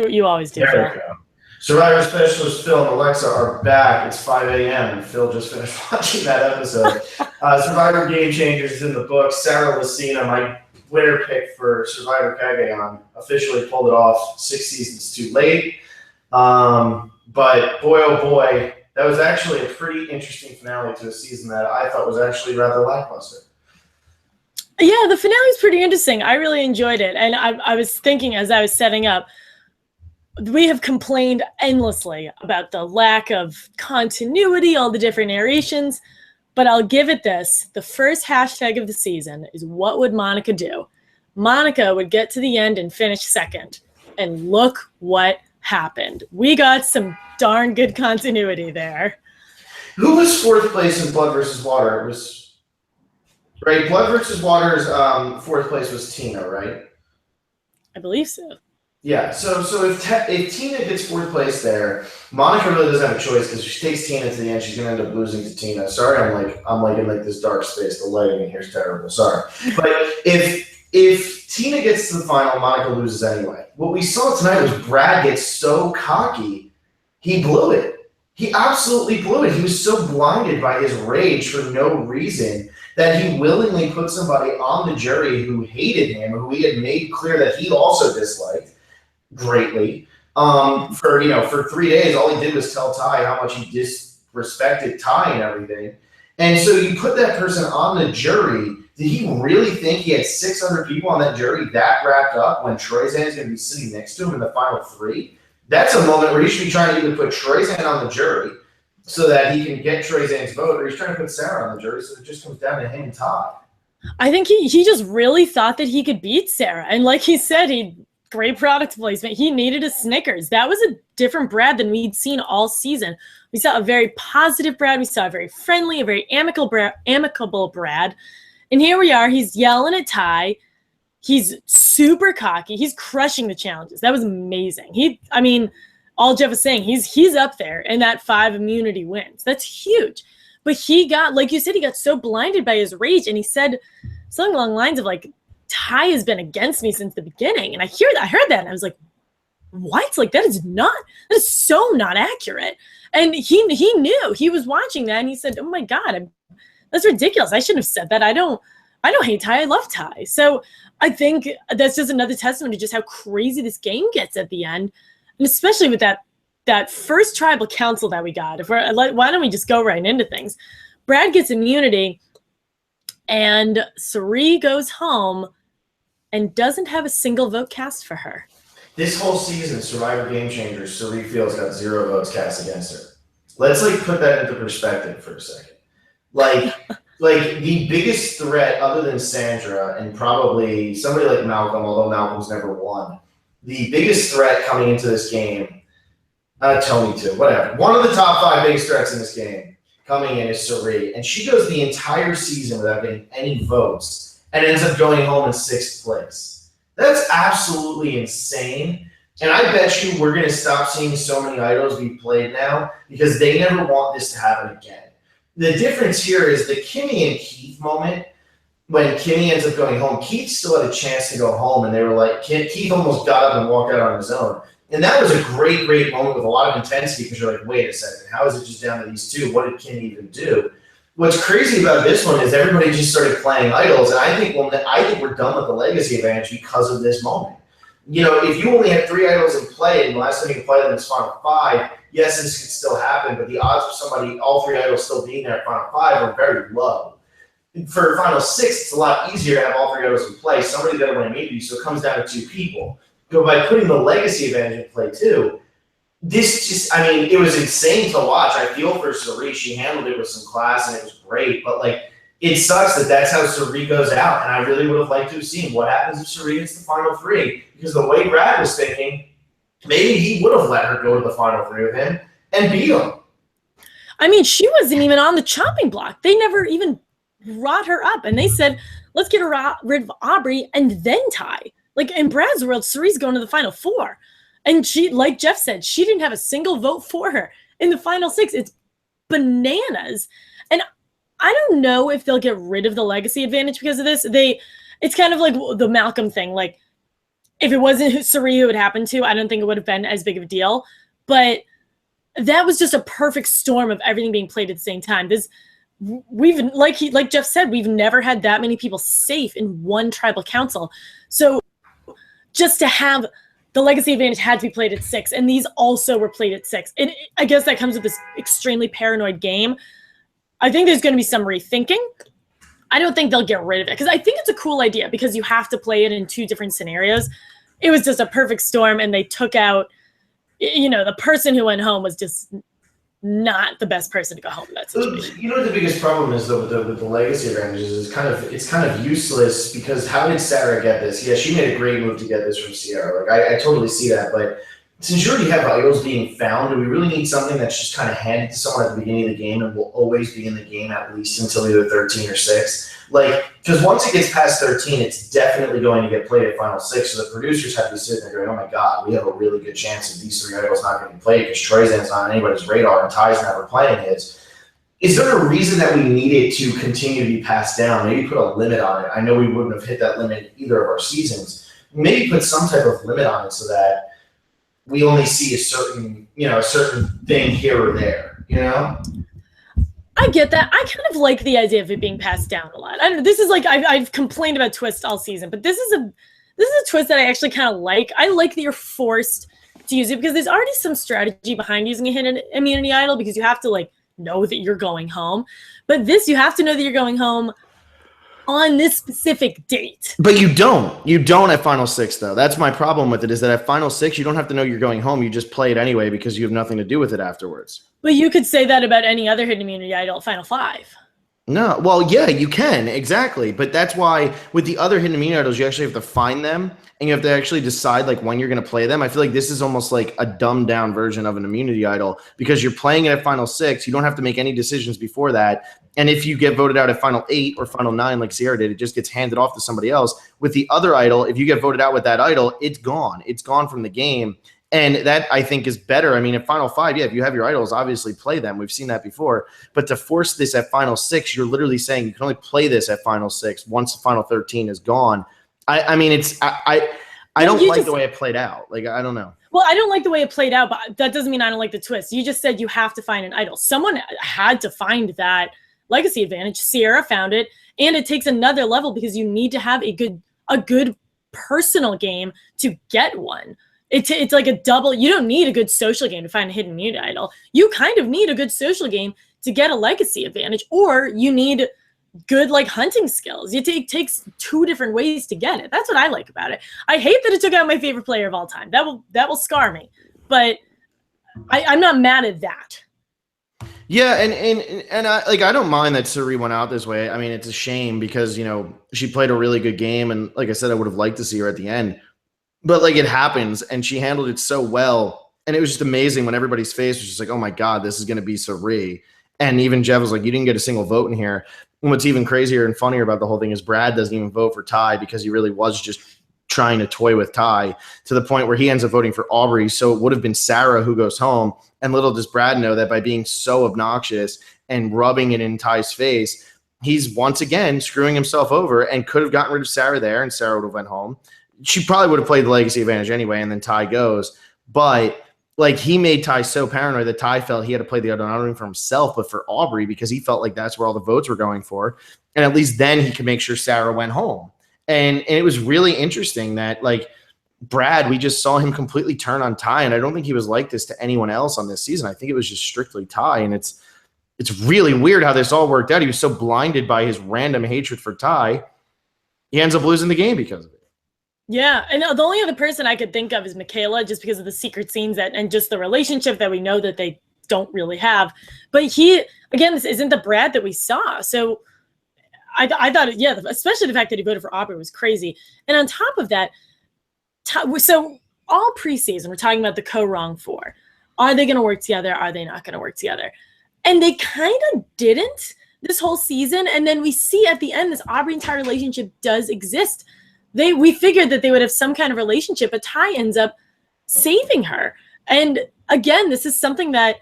You always do, There Phil. we go. Survivor Specialist Phil and Alexa are back. It's 5 a.m. and Phil just finished watching that episode. Survivor Game Changers is in the book. Sarah Lucina, my winner pick for Survivor Kagayan, officially pulled it off 6 seasons too late. But boy, oh boy, that was actually a pretty interesting finale to a season that I thought was actually rather lackluster. Yeah, the finale was pretty interesting. I really enjoyed it. And I was thinking as I was setting up, we have complained endlessly about the lack of continuity, all the different narrations, but I'll give it this. The first hashtag of the season is what would Monica do? Monica would get to the end and finish second. And look what happened. We got some darn good continuity there. Who was fourth place in Blood versus Water? It was right. Blood versus Water's fourth place was Tina, right? I believe so. Yeah. So if Tina gets fourth place there, Monica really doesn't have a choice because if she takes Tina to the end, she's gonna end up losing to Tina. Sorry, I'm like in like this dark space. The lighting in here is terrible. Sorry, but if Tina gets to the final, Monica loses anyway. What we saw tonight was Brad get so cocky, he blew it. He absolutely blew it. He was so blinded by his rage for no reason that he willingly put somebody on the jury who hated him, who he had made clear that he also disliked greatly. For 3 days, all he did was tell Ty how much he disrespected Ty and everything. And so you put that person on the jury. Did he really think he had 600 people on that jury that wrapped up when Troyzan's going to be sitting next to him in the final three? That's a moment where he should be trying to either put Troyzan on the jury so that he can get Troyzan's vote, or he's trying to put Sarah on the jury so it just comes down to him and Todd. I think he just really thought that he could beat Sarah. And like he said, great product placement. He needed a Snickers. That was a different Brad than we'd seen all season. We saw a very positive Brad. We saw a very friendly, a very amicable Brad. And here we are. He's yelling at Ty. He's super cocky. He's crushing the challenges. That was amazing. All Jeff was saying, he's up there in that 5 immunity wins. That's huge. But he got, like you said, he got so blinded by his rage, and he said something along the lines of like, Ty has been against me since the beginning. And I heard that, and I was like, what? Like, that is so not accurate. And he knew. He was watching that, and he said, oh my God, that's ridiculous. I shouldn't have said that. I don't hate Ty. I love Ty. So I think that's just another testament to just how crazy this game gets at the end. And especially with that first tribal council that we got. Why don't we just go right into things? Brad gets immunity, and Cirie goes home and doesn't have a single vote cast for her. This whole season, Survivor Game Changers, Cirie Fields got 0 votes cast against her. Let's put that into perspective for a second. Like the biggest threat other than Sandra and probably somebody like Malcolm, although Malcolm's never won, the biggest threat coming into this game, Tony too, whatever. One of the top 5 biggest threats in this game coming in is Cirie, and she goes the entire season without getting any votes and ends up going home in 6th place. That's absolutely insane. And I bet you we're going to stop seeing so many idols be played now because they never want this to happen again. The difference here is the Kimmy and Keith moment. When Kimmy ends up going home, Keith still had a chance to go home, and they were like, Keith almost got up and walked out on his own. And that was a great, great moment with a lot of intensity because you're like, wait a second, how is it just down to these two? What did Kimmy even do? What's crazy about this one is everybody just started playing idols, and I think we're done with the legacy advantage because of this moment. You know, if you only had 3 idols in play, and the last time you could play them is Final 5, yes, this could still happen, but the odds of all 3 idols still being there at Final 5 are very low. For Final 6, it's a lot easier to have all 3 idols in play. Somebody that win immunity, so it comes down to 2 people. But by putting the legacy advantage in play too, it was insane to watch. I feel for Cirie. She handled it with some class, and it was great. But it sucks that that's how Cirie goes out. And I really would have liked to have seen what happens if Cirie gets the Final 3, because the way Brad was thinking, maybe he would have let her go to the Final 3 with him and beat him. She wasn't even on the chopping block. They never even brought her up, and they said, let's get rid of Aubrey and then Ty. In Brad's world, Cirie's going to the Final 4. And she, like Jeff said, she didn't have a single vote for her in the Final 6. It's bananas. And I don't know if they'll get rid of the legacy advantage because of this. It's kind of like the Malcolm thing. if it wasn't Suri who it happened to, I don't think it would have been as big of a deal. But that was just a perfect storm of everything being played at the same time. We've like Jeff said, we've never had that many people safe in one tribal council. So just to have the legacy advantage had to be played at 6, and these also were played at 6. And I guess that comes with this extremely paranoid game. I think there's going to be some rethinking. I don't think they'll get rid of it because I think it's a cool idea because you have to play it in 2 different scenarios. It was just a perfect storm, and they took out, the person who went home was just not the best person to go home in that situation. You know what the biggest problem is though with the legacy advantages is it's kind of useless because how did Sarah get this? Yeah, she made a great move to get this from Sierra. Like I totally see that, but since you already have idols being found, do we really need something that's just kind of handed to someone at the beginning of the game and will always be in the game at least until either 13 or 6? Like, because once it gets past 13, it's definitely going to get played at Final 6. So the producers have to be sitting there going, oh my God, we have a really good chance of these 3 idols not getting played because Troyzan's not on anybody's radar and Ty's never playing his. Is there a reason that we need it to continue to be passed down? Maybe put a limit on it. I know we wouldn't have hit that limit either of our seasons. Maybe put some type of limit on it so that we only see a certain thing here or there, I get that. I kind of like the idea of it being passed down a lot. I don't know. This is like I've complained about twists all season, but this is a twist that I actually kind of like. I like that you're forced to use it because there's already some strategy behind using a hidden immunity idol because you have to know that you're going home. But this, you have to know that you're going home on this specific date. But you don't. You don't at Final 6, though. That's my problem with it, is that at Final 6, you don't have to know you're going home. You just play it anyway because you have nothing to do with it afterwards. But you could say that about any other hidden immunity idol at Final 5. No. Well, yeah, you can. Exactly. But that's why with the other hidden immunity idols, you actually have to find them and you have to actually decide when you're going to play them. I feel like this is almost like a dumbed down version of an immunity idol because you're playing it at Final 6. You don't have to make any decisions before that. And if you get voted out at Final 8 or Final 9 like Sierra did, it just gets handed off to somebody else. With the other idol, if you get voted out with that idol, it's gone. It's gone from the game. And that, I think, is better. I mean, at Final 5, yeah, if you have your idols, obviously play them. We've seen that before. But to force this at Final 6, you're literally saying you can only play this at Final 6 once the Final 13 is gone. I don't like the way it played out. I don't know. Well, I don't like the way it played out, but that doesn't mean I don't like the twist. You just said you have to find an idol. Someone had to find that legacy advantage. Sierra found it, and it takes another level because you need to have a good personal game to get one. It's like a double. You don't need a good social game to find a hidden immunity idol. You kind of need a good social game to get a legacy advantage, or you need good hunting skills. It takes 2 different ways to get it. That's what I like about it. I hate that it took out my favorite player of all time. That will scar me, but I'm not mad at that. Yeah, and I don't mind that Suri went out this way. I mean, it's a shame because she played a really good game, and like I said, I would have liked to see her at the end. But it happens, and she handled it so well, and it was just amazing when everybody's face was just like, "Oh my God, this is going to be Suri." And even Jeff was like, "You didn't get a single vote in here." And what's even crazier and funnier about the whole thing is Brad doesn't even vote for Ty because he really was just trying to toy with Ty to the point where he ends up voting for Aubrey. So it would have been Sarah who goes home. And little does Brad know that by being so obnoxious and rubbing it in Ty's face, he's once again screwing himself over and could have gotten rid of Sarah there, and Sarah would have went home. She probably would have played the legacy advantage anyway, and then Ty goes. But he made Ty so paranoid that Ty felt he had to play the other, not only for himself, but for Aubrey, because he felt like that's where all the votes were going for. And at least then he could make sure Sarah went home. And it was really interesting that, Brad, we just saw him completely turn on Ty, and I don't think he was like this to anyone else on this season. I think it was just strictly Ty, and it's really weird how this all worked out. He was so blinded by his random hatred for Ty, he ends up losing the game because of it. Yeah, and the only other person I could think of is Michaela, just because of the secret scenes and just the relationship that we know that they don't really have. But this isn't the Brad that we saw. So I thought, yeah, especially the fact that he voted for Aubrey was crazy. And on top of that, so all preseason, we're talking about the co-wrong 4. Are they going to work together? Are they not going to work together? And they kind of didn't this whole season. And then we see at the end, this Aubrey and Ty relationship does exist. We figured that they would have some kind of relationship, but Ty ends up saving her. And again, this is something that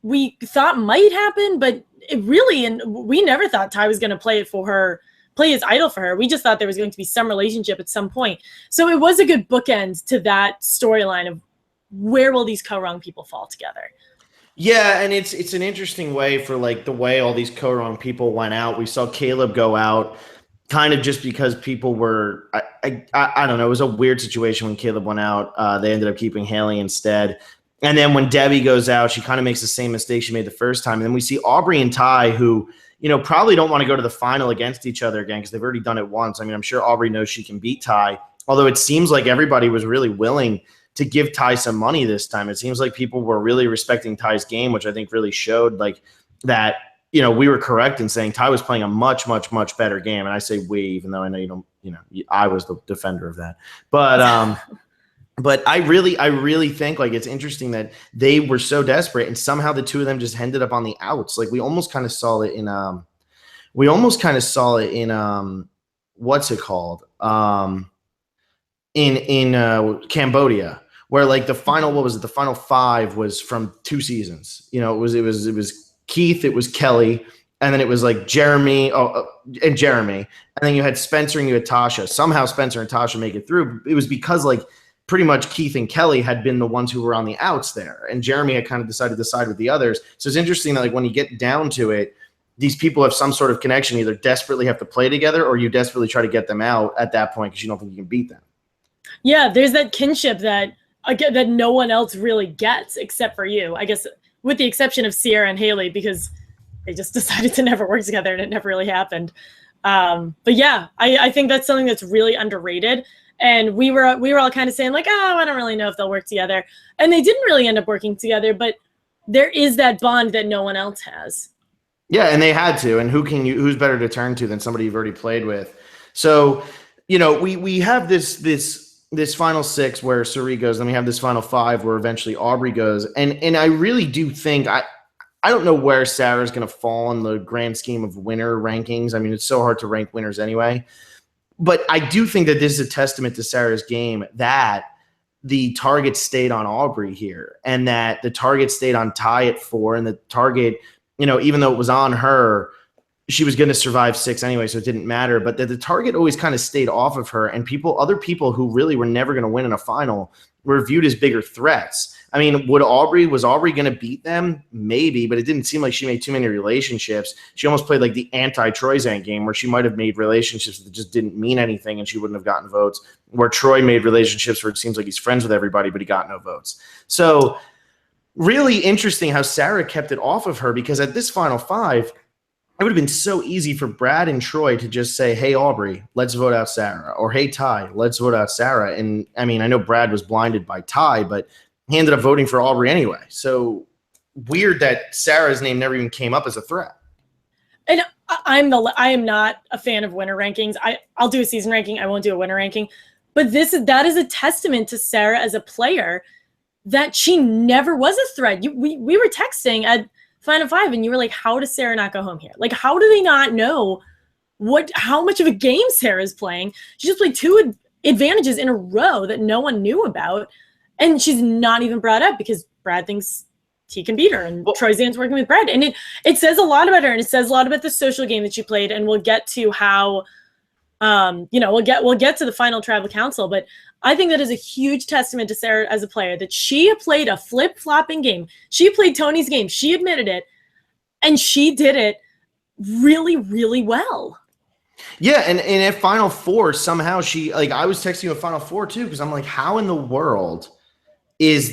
we thought might happen, but it really, and we never thought Ty was going to play it for her play his idol for her. We just thought there was going to be some relationship at some point. So it was a good bookend to that storyline of where will these co-wrong people fall together. Yeah, and it's an interesting way for like the way all these co-wrong people went out. We saw Caleb go out kind of just because people were I don't know. It was a weird situation when Caleb went out. They ended up keeping Haley instead. And then when Debbie goes out, she kind of makes the same mistake she made the first time. And then we see Aubrey and Ty, who, you know, probably don't want to go to the final against each other again because they've already done it once. I mean, I'm sure Aubrey knows she can beat Ty, although it seems like everybody was really willing to give Ty some money this time. It seems like people were really respecting Ty's game, which I think really showed like that, you know, we were correct in saying Ty was playing a much, much, much better game. And I say we, even though I know you don't, you know, I was the defender of that. But I really think like it's interesting that they were so desperate and somehow the two of them just ended up on the outs. Like we almost kind of saw it in what's it called? In Cambodia, where like the final, what was it? The final 5 was from 2 seasons. You know, it was Keith, it was Kelly, and then it was like Jeremy, and Jeremy, and then you had Spencer and you had Tasha. Somehow Spencer and Tasha make it through. It was because like pretty much Keith and Kelly had been the ones who were on the outs there, and Jeremy had kind of decided to side with the others. So it's interesting that like when you get down to it, these people have some sort of connection. Either desperately have to play together, or you desperately try to get them out at that point because you don't think you can beat them. Yeah, there's that kinship that no one else really gets except for you, I guess, with the exception of Sierra and Haley, because they just decided to never work together and it never really happened. But yeah, I think that's something that's really underrated. And we were all kind of saying like, oh, I don't really know if they'll work together. And they didn't really end up working together, but there is that bond that no one else has. Yeah, and they had to. And who's better to turn to than somebody you've already played with? So, you know, we have this final 6 where Suri goes, then we have this final 5 where eventually Aubrey goes. And I really do think I don't know where Sarah's going to fall in the grand scheme of winner rankings. I mean, it's so hard to rank winners anyway. But I do think that this is a testament to Sarah's game that the target stayed on Aubrey here and that the target stayed on Ty at 4 and the target, you know, even though it was on her, she was going to survive 6 anyway, so it didn't matter. But that the target always kind of stayed off of her, and other people who really were never going to win in a final were viewed as bigger threats. I mean, was Aubrey going to beat them? Maybe, but it didn't seem like she made too many relationships. She almost played like the anti-Troyzan game where she might have made relationships that just didn't mean anything and she wouldn't have gotten votes, where Troy made relationships where it seems like he's friends with everybody, but he got no votes. So really interesting how Sarah kept it off of her, because at this final 5, it would have been so easy for Brad and Troy to just say, hey, Aubrey, let's vote out Sarah. Or, hey, Ty, let's vote out Sarah. And, I mean, I know Brad was blinded by Ty, but he ended up voting for Aubrey anyway. So weird that Sarah's name never even came up as a threat. And I am not a fan of winner rankings. I'll do a season ranking. I won't do a winner ranking. But that is a testament to Sarah as a player that she never was a threat. We were texting at Final 5, and you were like, how does Sarah not go home here? Like, how do they not know how much of a game Sarah's playing? She just played 2 advantages in a row that no one knew about, and she's not even brought up because Brad thinks he can beat her, and Troyzan's working with Brad. And it says a lot about her, and it says a lot about the social game that she played, and we'll get to how we'll get to the final tribal council, but I think that is a huge testament to Sarah as a player, that she played a flip-flopping game. She played Tony's game. She admitted it, and she did it really, really well. Yeah, and at Final 4, somehow she, like, I was texting you at Final 4 too, because I'm like, how in the world is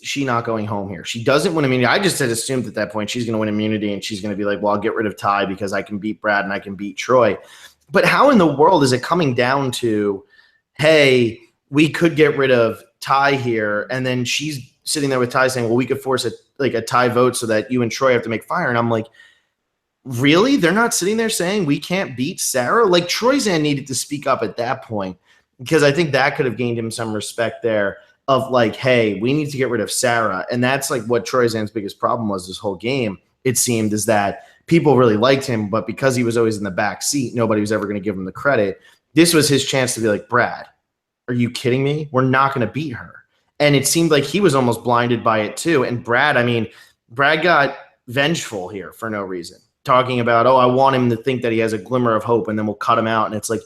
she not going home here? She doesn't win immunity. I just had assumed at that point she's going to win immunity, and she's going to be like, well, I'll get rid of Ty because I can beat Brad and I can beat Troy. But how in the world is it coming down to, hey, we could get rid of Ty here, and then she's sitting there with Ty saying, well, we could force a tie vote so that you and Troy have to make fire. And I'm like, really? They're not sitting there saying we can't beat Sarah? Like, Troyzan needed to speak up at that point, because I think that could have gained him some respect there of like, hey, we need to get rid of Sarah. And that's like what Troyzan's biggest problem was this whole game, it seemed, is that people really liked him, but because he was always in the back seat, nobody was ever going to give him the credit. This was his chance to be like, Brad, are you kidding me? We're not going to beat her. And it seemed like he was almost blinded by it too. And Brad got vengeful here for no reason. talking about, oh, I want him to think that he has a glimmer of hope, and then we'll cut him out. And it's like,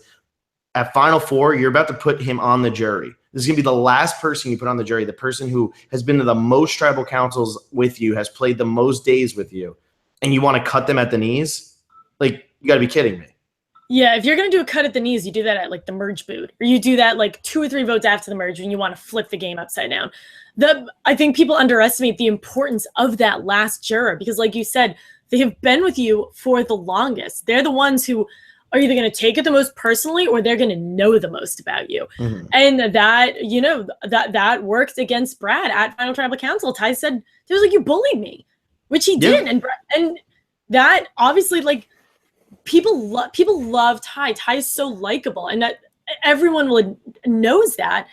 at Final Four, you're about to put him on the jury. This is going to be the last person you put on the jury, the person who has been to the most tribal councils with you, has played the most days with you, and you want to cut them at the knees? Like, you got to be kidding me. Yeah, if you're going to do a cut at the knees, you do that at like the merge boot, or you do that like 2 or 3 votes after the merge when you want to flip the game upside down. I think people underestimate the importance of that last juror because, like you said, they have been with you for the longest. They're the ones who are either going to take it the most personally or they're going to know the most about you. Mm-hmm. And that, you know, that worked against Brad at Final Tribal Council. Ty said, he was like, you bullied me, which he did. And that obviously, like, people love Ty. Ty is so likable, and that everyone knows that.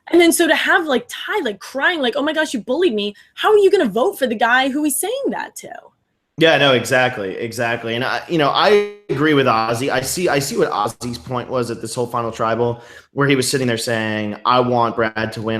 And then so to have like Ty like crying, like, oh my gosh, you bullied me. How are you going to vote for the guy who he's saying that to? Yeah, no, exactly. And I agree with Ozzy. I see what Ozzy's point was at this whole Final Tribal, where he was sitting there saying, I want Brad to win,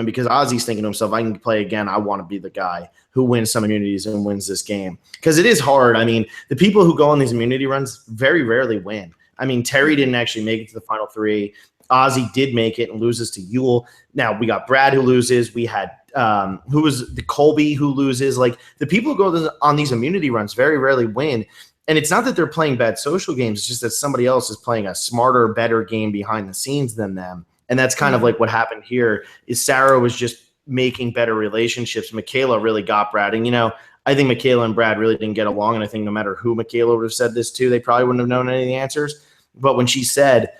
because Ozzy's thinking to himself, I can play again. I want to be the guy who wins some immunities and wins this game. Because it is hard. I mean, the people who go on these immunity runs very rarely win. I mean, Terry didn't actually make it to the final 3. Ozzy did make it and loses to Yule. Now we got Brad who loses. We had who was the Colby who loses. Like, the people who go on these immunity runs very rarely win. And it's not that they're playing bad social games. It's just that somebody else is playing a smarter, better game behind the scenes than them. And that's kind of like what happened here. Is Sarah was just making better relationships. Michaela really got Brad. And, I think Michaela and Brad really didn't get along. And I think no matter who Michaela would have said this to, they probably wouldn't have known any of the answers. But when she said,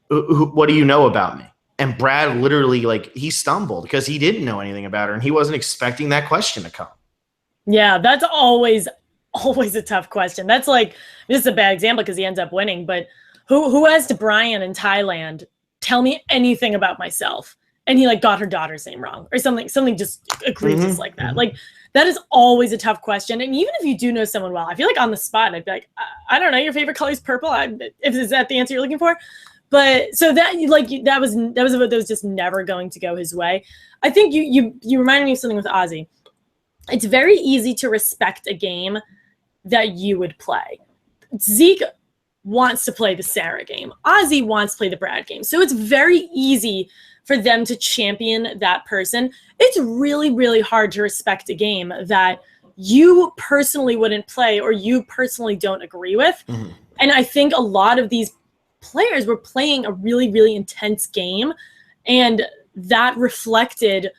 what do you know about me? And Brad literally, like, he stumbled because he didn't know anything about her and he wasn't expecting that question to come. Yeah, that's always a tough question. That's like, this is a bad example because he ends up winning, but who asked Brian in Thailand, tell me anything about myself? And he like got her daughter's name wrong or something just egregious like that. Like, that is always a tough question. And even if you do know someone well, I feel like on the spot, I'd be like, I don't know, your favorite color is purple. If is that the answer you're looking for? But so that was a vote that was just never going to go his way. I think you reminded me of something with Ozzy. It's very easy to respect a game that you would play. Zeke wants to play the Sarah game. Ozzy wants to play the Brad game. So it's very easy for them to champion that person. It's really, really hard to respect a game that you personally wouldn't play or you personally don't agree with. Mm-hmm. And I think a lot of these players were playing a really, really intense game, and that was reflected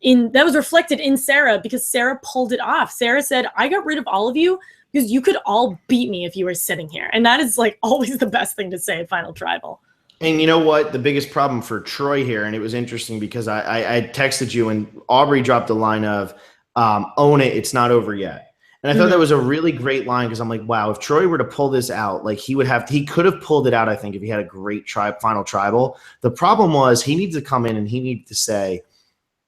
in Sarah because Sarah pulled it off. Sarah said, I got rid of all of you because you could all beat me if you were sitting here. And that is like always the best thing to say at Final Tribal. And you know what? The biggest problem for Troy here, and it was interesting because I texted you and Aubrey dropped the line of own it, it's not over yet. And I thought that was a really great line because I'm like, wow, if Troy were to pull this out, like he could have pulled it out, I think, if he had a great Final Tribal. The problem was he needs to come in and he needed to say,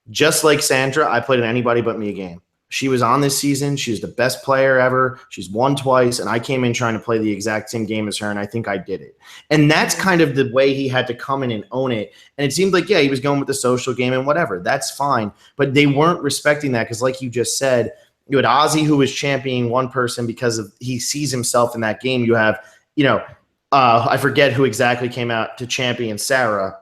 just like Sandra, I played an anybody but me game. She was on this season. She was the best player ever. She's won twice, and I came in trying to play the exact same game as her, and I think I did it. And that's kind of the way he had to come in and own it. And it seemed like, yeah, he was going with the social game and whatever. That's fine. But they weren't respecting that because, like you just said, you had Ozzy who was championing one person because he sees himself in that game. You have, I forget who exactly came out to champion Sarah.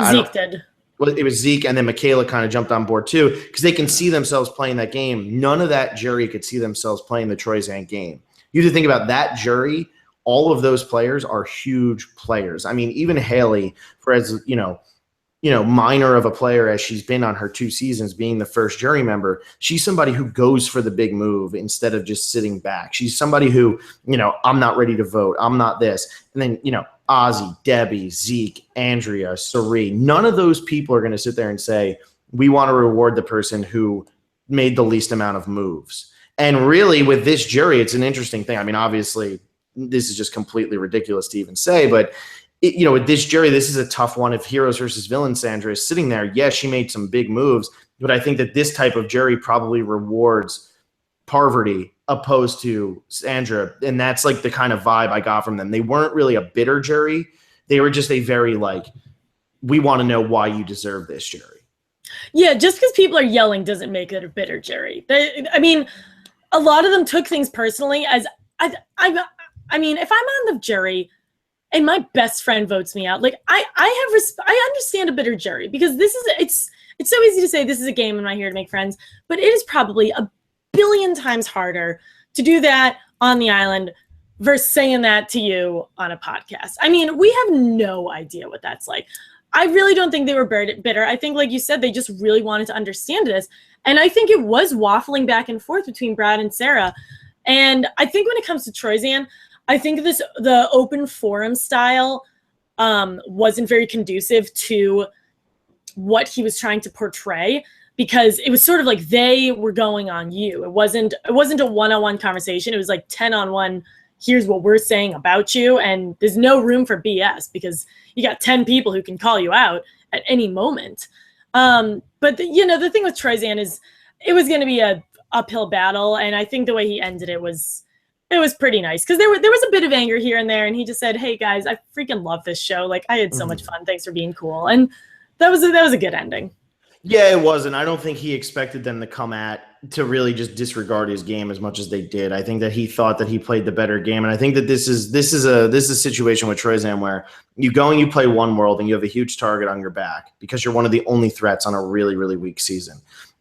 Zeke did. Well, it was Zeke, and then Michaela kind of jumped on board too because they can see themselves playing that game. None of that jury could see themselves playing the Troyzan game. You have to think about that jury. All of those players are huge players. I mean, even Haley, for as minor of a player as she's been on her 2 seasons, being the first jury member, she's somebody who goes for the big move instead of just sitting back. She's somebody who, I'm not ready to vote. I'm not this. And then, Ozzy, Debbie, Zeke, Andrea, Sari, none of those people are going to sit there and say, we want to reward the person who made the least amount of moves. And really with this jury, it's an interesting thing. I mean, obviously this is just completely ridiculous to even say, but with this jury, this is a tough one. If heroes versus villains, Sandra is sitting there. Yes, she made some big moves, but I think that this type of jury probably rewards Parvati opposed to Sandra. And that's like the kind of vibe I got from them. They weren't really a bitter jury. They were just a very we want to know why you deserve this jury. Yeah, just because people are yelling doesn't make it a bitter jury. A lot of them took things personally, as I mean, if I'm on the jury and my best friend votes me out, like I understand a bitter jury, because it's so easy to say this is a game, I'm not here to make friends, but it is probably a billion times harder to do that on the island versus saying that to you on a podcast. I mean, we have no idea what that's like. I really don't think they were bitter. I think, like you said, they just really wanted to understand this. And I think it was waffling back and forth between Brad and Sarah. And I think when it comes to Troyzan, I think the open forum style wasn't very conducive to what he was trying to portray, because it was sort of like they were going on you. It wasn't a one-on-one conversation. It was like 10-on-1. Here's what we're saying about you, and there's no room for BS because you got 10 people who can call you out at any moment. But the thing with Troyzan is it was going to be a uphill battle, and I think the way he ended it was pretty nice, because there was a bit of anger here and there, and he just said, "Hey guys, I freaking love this show. Like, I had so much fun. Thanks for being cool." And that was a good ending. Yeah, it was, and I don't think he expected them to really just disregard his game as much as they did. I think that he thought that he played the better game, and I think that this is a situation with Troyzan where you go and you play one world and you have a huge target on your back because you're one of the only threats on a really, really weak season.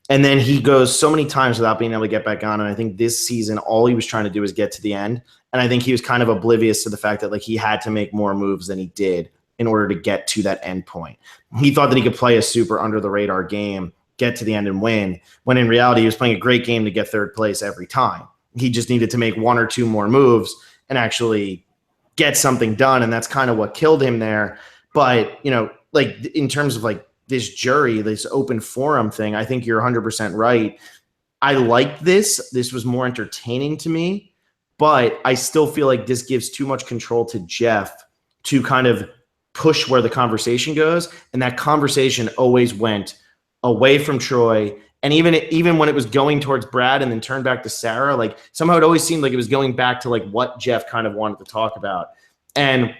And then he goes so many times without being able to get back on, and I think this season all he was trying to do was get to the end, and I think he was kind of oblivious to the fact that, like, he had to make more moves than he did in order to get to that end point. He thought that he could play a super under the radar game, get to the end and win, when in reality he was playing a great game to get third place every time. He just needed to make one or two more moves and actually get something done, and that's kind of what killed him there. But, like, in terms of like this jury, this open forum thing, I think you're 100% right. I like this. This was more entertaining to me, but I still feel like this gives too much control to Jeff to kind of push where the conversation goes, and that conversation always went away from Troy. And even when it was going towards Brad and then turned back to Sarah, like, somehow it always seemed like it was going back to like what Jeff kind of wanted to talk about. And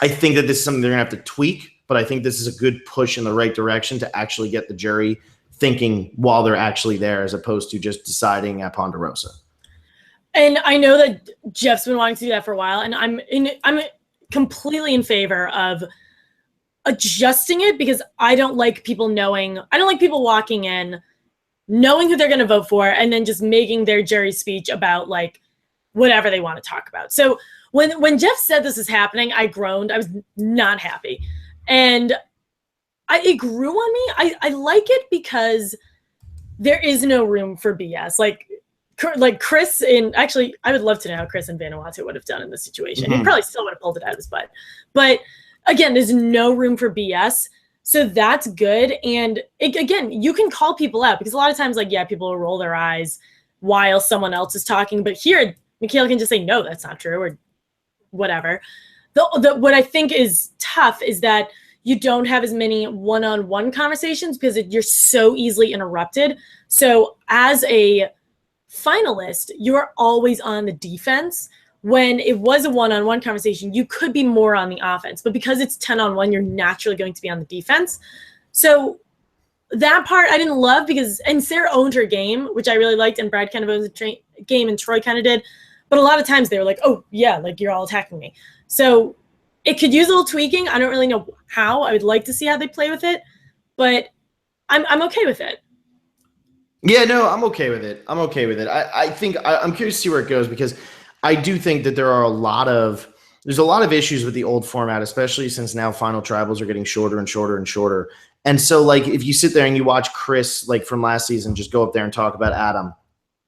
I think that this is something they're gonna have to tweak, but I think this is a good push in the right direction to actually get the jury thinking while they're actually there, as opposed to just deciding at Ponderosa. And I know that Jeff's been wanting to do that for a while, and I'm completely in favor of adjusting it, because I don't like people walking in, knowing who they're going to vote for, and then just making their jury speech about like whatever they want to talk about. So when Jeff said this is happening, I groaned. I was not happy. And it grew on me. I like it because there is no room for BS. Like Chris actually, I would love to know how Chris and Vanuatu would have done in this situation. Mm-hmm. He probably still would have pulled it out of his butt. But again, there's no room for BS. So that's good. And again, you can call people out, because a lot of times, like, yeah, people will roll their eyes while someone else is talking. But here, Michaela can just say, no, that's not true, or whatever. What I think is tough is that you don't have as many one-on-one conversations because you're so easily interrupted. So as a finalist, you're always on the defense. When it was a one-on-one conversation, you could be more on the offense, but because it's 10-on-1, you're naturally going to be on the defense. So that part I didn't love, and Sarah owned her game, which I really liked, and Brad kind of owned the game, and Troy kind of did. But a lot of times they were like, oh yeah, like, you're all attacking me. So it could use a little tweaking. I don't really know how. I would like to see how they play with it, but I'm okay with it. Yeah, no, I'm okay with it. I think I'm curious to see where it goes, because I do think that there's a lot of issues with the old format, especially since now final tribals are getting shorter and shorter and shorter. And so, like, if you sit there and you watch Chris, like, from last season, just go up there and talk about Adam,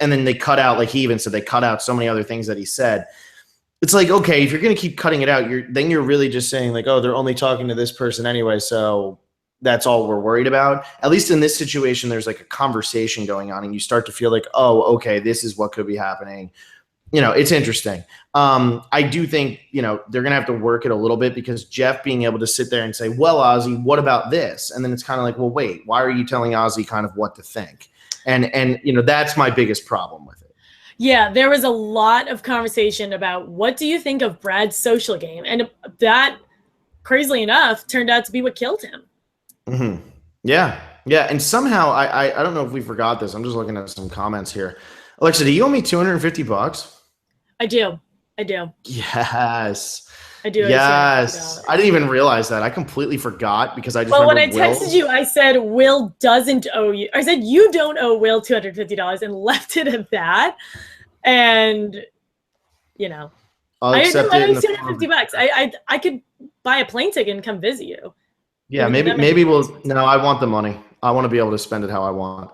and then they cut out, like he even said, they cut out so many other things that he said. It's like, okay, if you're going to keep cutting it out, you're really just saying, like, oh, they're only talking to this person anyway, so that's all we're worried about. At least in this situation, there's like a conversation going on, and you start to feel like, oh, okay, this is what could be happening. It's interesting. I do think, they're going to have to work it a little bit, because Jeff being able to sit there and say, well, Ozzy, what about this? And then it's kind of like, well, wait, why are you telling Ozzy kind of what to think? And that's my biggest problem with it. Yeah, there was a lot of conversation about what do you think of Brad's social game? And that, crazily enough, turned out to be what killed him. Mm-hmm. Yeah. And somehow, I don't know if we forgot this. I'm just looking at some comments here. Alexa, do you owe me $250? I do. I do. Yes. I do. Yes. I didn't even realize that. I completely forgot because I just Well, when I remember texted you, I said Will doesn't owe you. I said you don't owe Will $250 and left it at that. And I'll I accept didn't it in like the $250. I could buy a plane ticket and come visit you. Yeah, maybe we'll. No, I want the money. I want to be able to spend it how I want.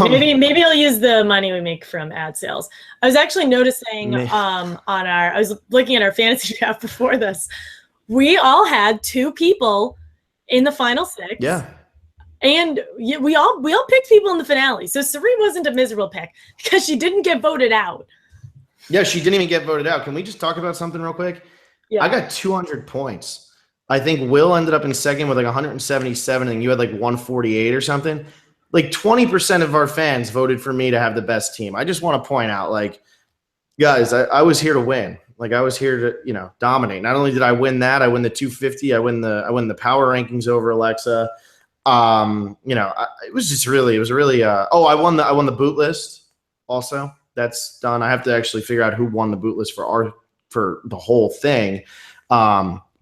Maybe I'll use the money we make from ad sales. I was actually noticing I was looking at our fantasy draft before this. We all had 2 people in the final 6. Yeah. And we all picked people in the finale. So Sari wasn't a miserable pick because she didn't get voted out. Yeah, she didn't even get voted out. Can we just talk about something real quick? Yeah. I got 200 points. I think Will ended up in second with like 177, and you had like 148 or something. Like 20% of our fans voted for me to have the best team. I just want to point out, like, guys, I was here to win. Like, I was here to, dominate. Not only did I win that, I win the 250. I win the power rankings over Alexa. It was really. I won the boot list also. That's done. I have to actually figure out who won the boot list for the whole thing.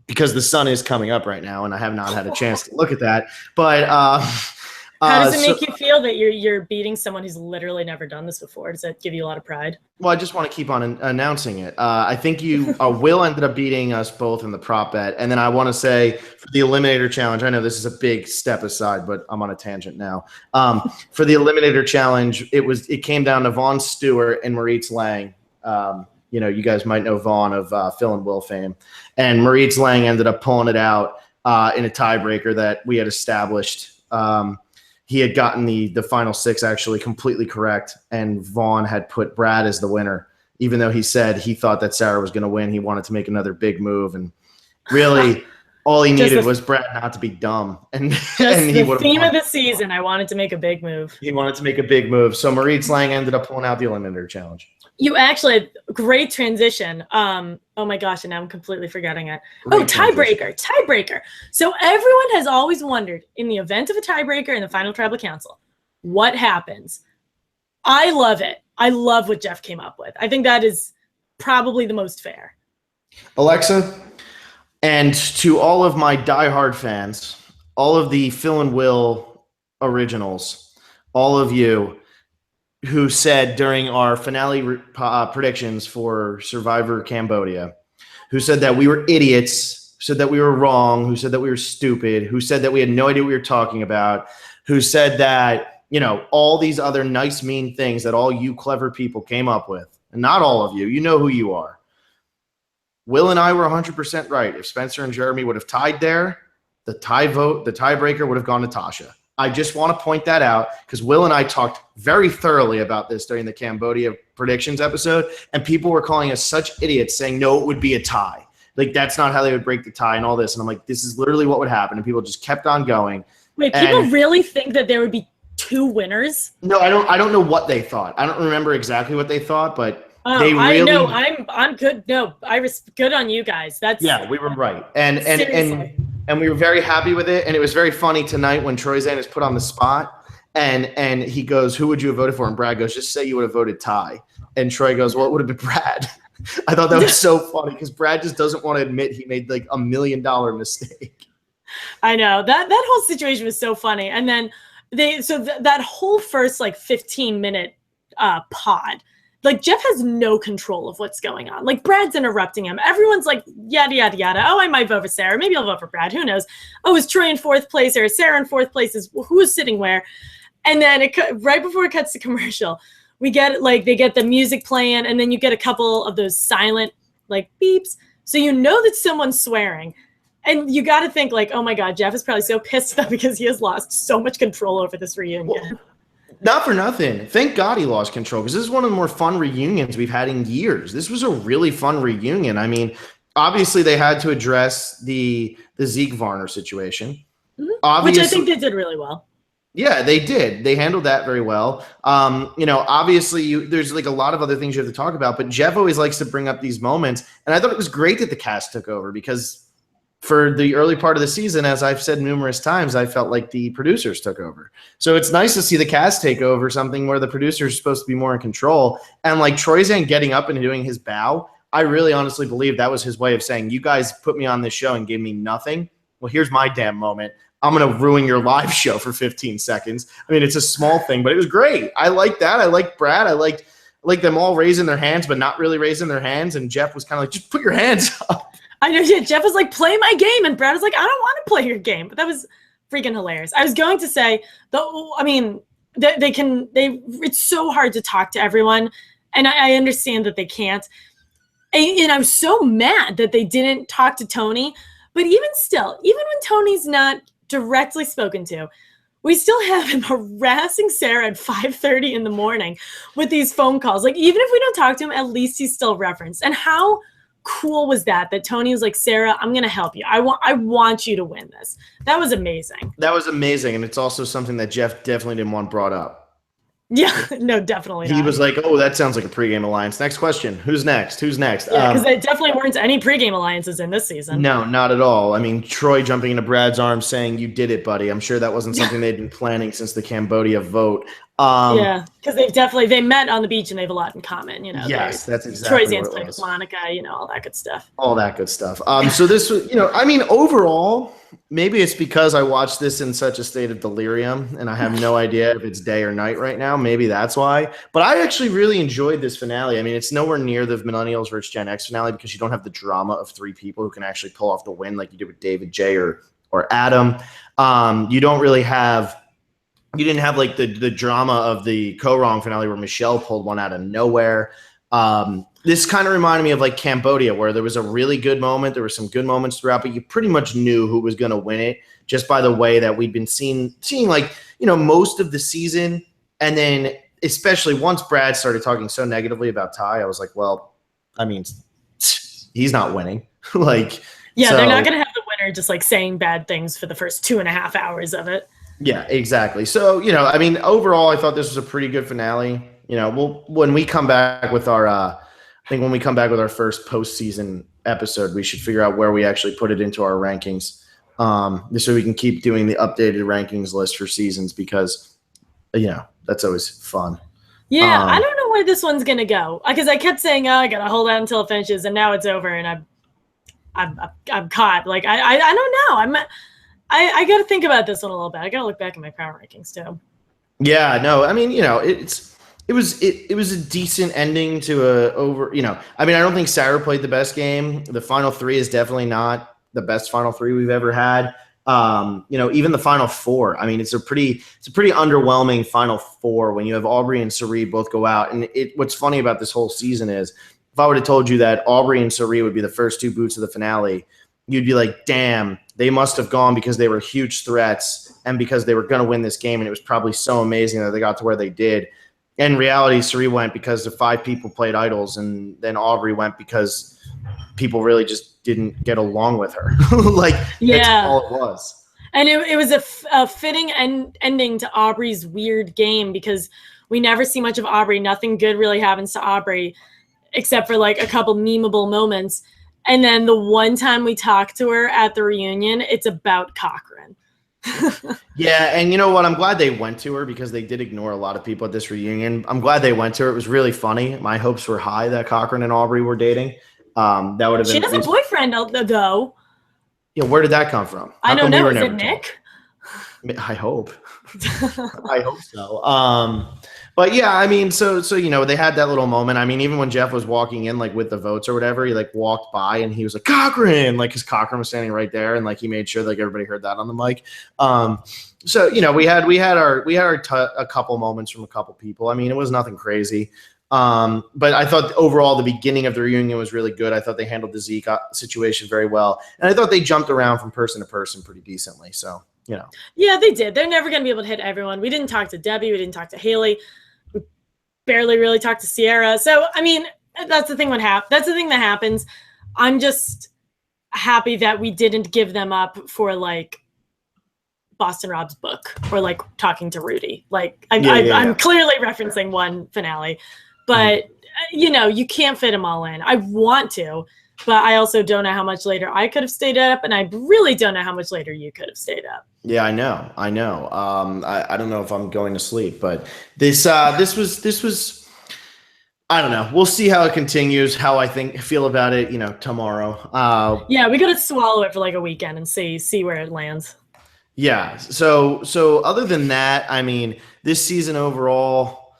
Because the sun is coming up right now, and I have not had a chance to look at that. But how does it make you feel that you're beating someone who's literally never done this before? Does that give you a lot of pride? Well, I just want to keep on announcing it. I think Will ended up beating us both in the prop bet, and then I want to say for the Eliminator challenge. I know this is a big step aside, but I'm on a tangent now. For the Eliminator challenge, it came down to Vaughn Stewart and Maurice Lang. You guys might know Vaughn of Phil and Will fame. And Maurice Lang ended up pulling it out in a tiebreaker that we had established. He had gotten the final 6 actually completely correct, and Vaughn had put Brad as the winner, even though he said he thought that Sarah was going to win. He wanted to make another big move, and really all he needed was Brad not to be dumb. And he the theme of the season, I wanted to make a big move. He wanted to make a big move. So Maurice Lang ended up pulling out the Eliminator challenge. You actually had great transition. Oh my gosh, and now I'm completely forgetting it. Tiebreaker. So everyone has always wondered, in the event of a tiebreaker in the final tribal council, what happens? I love it. I love what Jeff came up with. I think that is probably the most fair. Alexa, and to all of my diehard fans, all of the Phil and Will originals, all of you who said during our finale predictions for Survivor Cambodia, who said that we were idiots, said that we were wrong, who said that we were stupid, who said that we had no idea what we were talking about, who said that, all these other nice, mean things that all you clever people came up with, and not all of you, you know who you are. Will and I were 100% right. If Spencer and Jeremy would have tied there, the tiebreaker would have gone to Tasha. I just want to point that out because Will and I talked very thoroughly about this during the Cambodia predictions episode, and people were calling us such idiots saying, no, it would be a tie. Like, that's not how they would break the tie and all this. And I'm like, this is literally what would happen. And people just kept on going. Wait, people really think that there would be 2 winners? No, I don't know what they thought. I don't remember exactly what they thought, but they really. I know. I'm good. No, good on you guys. We were right. And we were very happy with it. And it was very funny tonight when Troy Zane is put on the spot and he goes, who would you have voted for? And Brad goes, just say you would have voted Ty. And Troy goes, well, it would have been Brad. I thought that was so funny because Brad just doesn't want to admit he made like $1 million mistake. I know. That whole situation was so funny. And then that whole first 15-minute pod, like, Jeff has no control of what's going on. Like, Brad's interrupting him. Everyone's like, yada, yada, yada. Oh, I might vote for Sarah. Maybe I'll vote for Brad. Who knows? Oh, is Troy in 4th place or is Sarah in 4th place? Who's sitting where? And then right before it cuts to commercial, we get, they get the music playing, and then you get a couple of those silent, beeps. So you know that someone's swearing. And you got to think, oh, my God, Jeff is probably so pissed off because he has lost so much control over this reunion. Well, not for nothing. Thank God he lost control because this is one of the more fun reunions we've had in years. This was a really fun reunion. I mean, obviously they had to address the Zeke Varner situation. Mm-hmm. Which I think they did really well. Yeah, they did. They handled that very well. Obviously there's a lot of other things you have to talk about, but Jeff always likes to bring up these moments. And I thought it was great that the cast took over because for the early part of the season, as I've said numerous times, I felt like the producers took over. So it's nice to see the cast take over something where the producers are supposed to be more in control. And like Troyzan getting up and doing his bow, I really honestly believe that was his way of saying, you guys put me on this show and gave me nothing. Well, here's my damn moment. I'm going to ruin your live show for 15 seconds. I mean, it's a small thing, but it was great. I like that. I like Brad. I liked them all raising their hands, but not really raising their hands. And Jeff was kind of like, just put your hands up. I know. Yeah, Jeff was like, play my game. And Brad was like, I don't want to play your game. But that was freaking hilarious. I was going to say, it's so hard to talk to everyone. And I understand that they can't. And I was so mad that they didn't talk to Tony. But even still, even when Tony's not directly spoken to, we still have him harassing Sarah at 5:30 in the morning with these phone calls. Like, even if we don't talk to him, at least he's still referenced. And how cool was that Tony was like, Sarah, I'm going to help you. I want you to win this. That was amazing. That was amazing. And it's also something that Jeff definitely didn't want brought up. Yeah, no, definitely not. He was like, oh, that sounds like a pregame alliance. Next question. Who's next? Yeah, because there definitely weren't any pregame alliances in this season. No, not at all. I mean, Troy jumping into Brad's arms saying, you did it, buddy. I'm sure that wasn't something they'd been planning since the Cambodia vote. Yeah, because they met on the beach and they have a lot in common. Yes, that's exactly Troy what Zan's it played was. with Monica, all that good stuff. All that good stuff. So this was, I mean, overall, maybe it's because I watched this in such a state of delirium and I have no idea if it's day or night right now. Maybe that's why. But I actually really enjoyed this finale. I mean, it's nowhere near the Millennials versus Gen X finale because you don't have the drama of three people who can actually pull off the win like you did with David, Jay, or Adam. You didn't have like the drama of the Co-Wrong finale where Michelle pulled one out of nowhere. This kind of reminded me of like Cambodia, where there was a really good moment. There were some good moments throughout, but you pretty much knew who was going to win it just by the way that we'd been seeing like, most of the season. And then especially once Brad started talking so negatively about Ty, I was like, well, I mean, he's not winning. Like, yeah, so, they're not going to have the winner just like saying bad things for the first 2.5 hours of it. Yeah, exactly. So, I mean, overall, I thought this was a pretty good finale. When we come back with our, when we come back with our first postseason episode, we should figure out where we actually put it into our rankings. This way we can keep doing the updated rankings list for seasons because, that's always fun. Yeah, I don't know where this one's going to go because I kept saying, I got to hold out until it finishes, and now it's over, and I'm caught. Like, I don't know. I got to think about this one a little bit. I got to look back at my power rankings too. Yeah, no, I mean, it was a decent ending to I mean, I don't think Sarah played the best game. The final three is definitely not the best final three we've ever had. Even the final four. I mean, it's a pretty underwhelming final four when you have Aubrey and Cirie both go out. And what's funny about this whole season is if I would have told you that Aubrey and Cirie would be the first two boots of the finale, you'd be like, damn, they must have gone because they were huge threats and because they were going to win this game. And it was probably so amazing that they got to where they did. In reality, Cirie went because the 5 people played idols, and then Aubrey went because people really just didn't get along with her. That's all it was. And it was a fitting ending to Aubrey's weird game because we never see much of Aubrey. Nothing good really happens to Aubrey except for like a couple memeable moments. And then the one time we talk to her at the reunion, it's about Cochran. Yeah, and you know what? I'm glad they went to her because they did ignore a lot of people at this reunion. I'm glad they went to her. It was really funny. My hopes were high that Cochran and Aubrey were dating. That would have been. She has a boyfriend though. Yeah, where did that come from? I don't know. Is it Nick? I hope. I hope so. But yeah, I mean, so they had that little moment. I mean, even when Jeff was walking in, like with the votes or whatever, he like walked by and he was like Cochran, like his Cochran was standing right there, and like he made sure like everybody heard that on the mic. So we had a couple moments from a couple people. I mean, it was nothing crazy. But I thought overall the beginning of the reunion was really good. I thought they handled the Zeke situation very well, and I thought they jumped around from person to person pretty decently. So. Yeah, they did. They're never going to be able to hit everyone. We didn't talk to Debbie. We didn't talk to Haley. We barely really talked to Sierra. So, I mean, that's the thing that's the thing that happens. I'm just happy that we didn't give them up for, like, Boston Rob's book or, like, talking to Rudy. Like, I'm clearly referencing one finale. But, you can't fit them all in. I want to. But I also don't know how much later I could have stayed up, and I really don't know how much later you could have stayed up. Yeah, I know. I don't know if I'm going to sleep, but this was. I don't know. We'll see how it continues. How I feel about it, tomorrow. Yeah, we gotta swallow it for like a weekend and see where it lands. Yeah. So other than that, I mean, this season overall,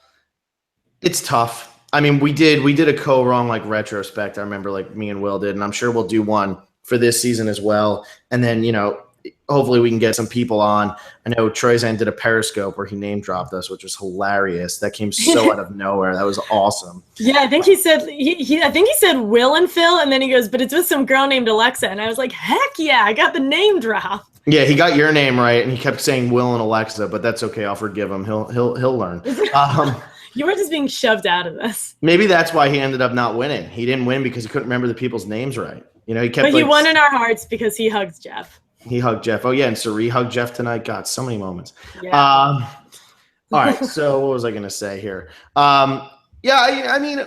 it's tough. I mean, we did a co-wrong like retrospect. I remember like me and Will did, and I'm sure we'll do one for this season as well. And then, hopefully we can get some people on. I know Troyzan did a Periscope where he name dropped us, which was hilarious. That came so out of nowhere. That was awesome. Yeah, I think he said I think he said Will and Phil, and then he goes, but it's with some girl named Alexa, and I was like, heck yeah, I got the name drop. Yeah, he got your name right, and he kept saying Will and Alexa, but that's okay. I'll forgive him. He'll learn. You were just being shoved out of this. Maybe that's why he ended up not winning. He didn't win because he couldn't remember the people's names right. He kept. But he won in our hearts because he hugs Jeff. He hugged Jeff. Oh yeah, and Sari hugged Jeff tonight. God, so many moments. Yeah. All right. So what was I going to say here? Yeah, I mean,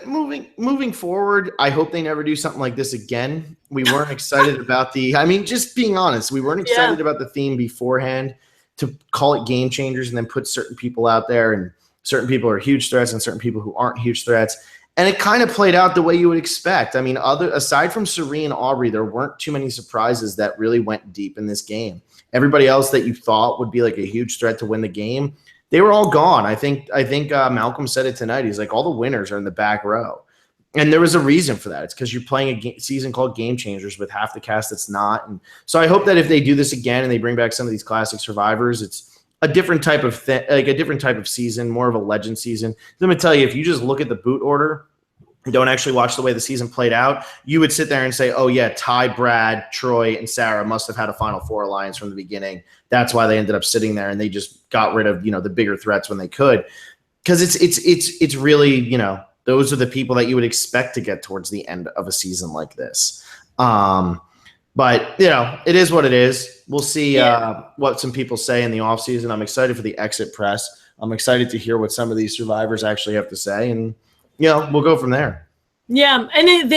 moving forward, I hope they never do something like this again. We weren't excited about just being honest, we weren't excited about the theme beforehand to call it game changers and then put certain people out there, and certain people are huge threats and certain people who aren't huge threats. And it kind of played out the way you would expect. I mean, aside from Sari and Aubrey, there weren't too many surprises that really went deep in this game. Everybody else that you thought would be like a huge threat to win the game, they were all gone. I think Malcolm said it tonight. He's like, all the winners are in the back row. And there was a reason for that. It's because you're playing a season called Game Changers with half the cast that's not. And so I hope that if they do this again and they bring back some of these classic survivors, it's a different type of a different type of season, more of a legend season. Let me tell you, if you just look at the boot order and don't actually watch the way the season played out, you would sit there and say, oh yeah, Ty, Brad, Troy, and Sarah must have had a Final Four alliance from the beginning. That's why they ended up sitting there, and they just got rid of the bigger threats when they could, because it's really those are the people that you would expect to get towards the end of a season like this. But it is what it is. We'll see what some people say in the offseason. I'm excited for the exit press. I'm excited to hear what some of these survivors actually have to say, and we'll go from there. Yeah, and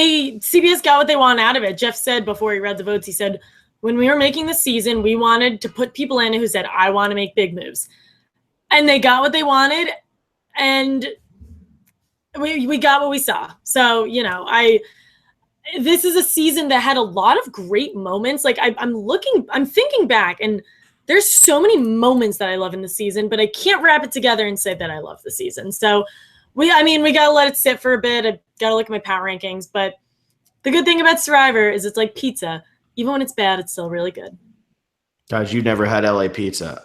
CBS got what they want out of it. Jeff said before he read the votes, he said, when we were making the season, we wanted to put people in who said, I want to make big moves. And they got what they wanted, and we got what we saw. So, this is a season that had a lot of great moments. Like I'm thinking back, and there's so many moments that I love in the season, but I can't wrap it together and say that I love the season. So we got to let it sit for a bit. I got to look at my power rankings, but the good thing about Survivor is it's like pizza. Even when it's bad, it's still really good. Guys, you've never had LA pizza.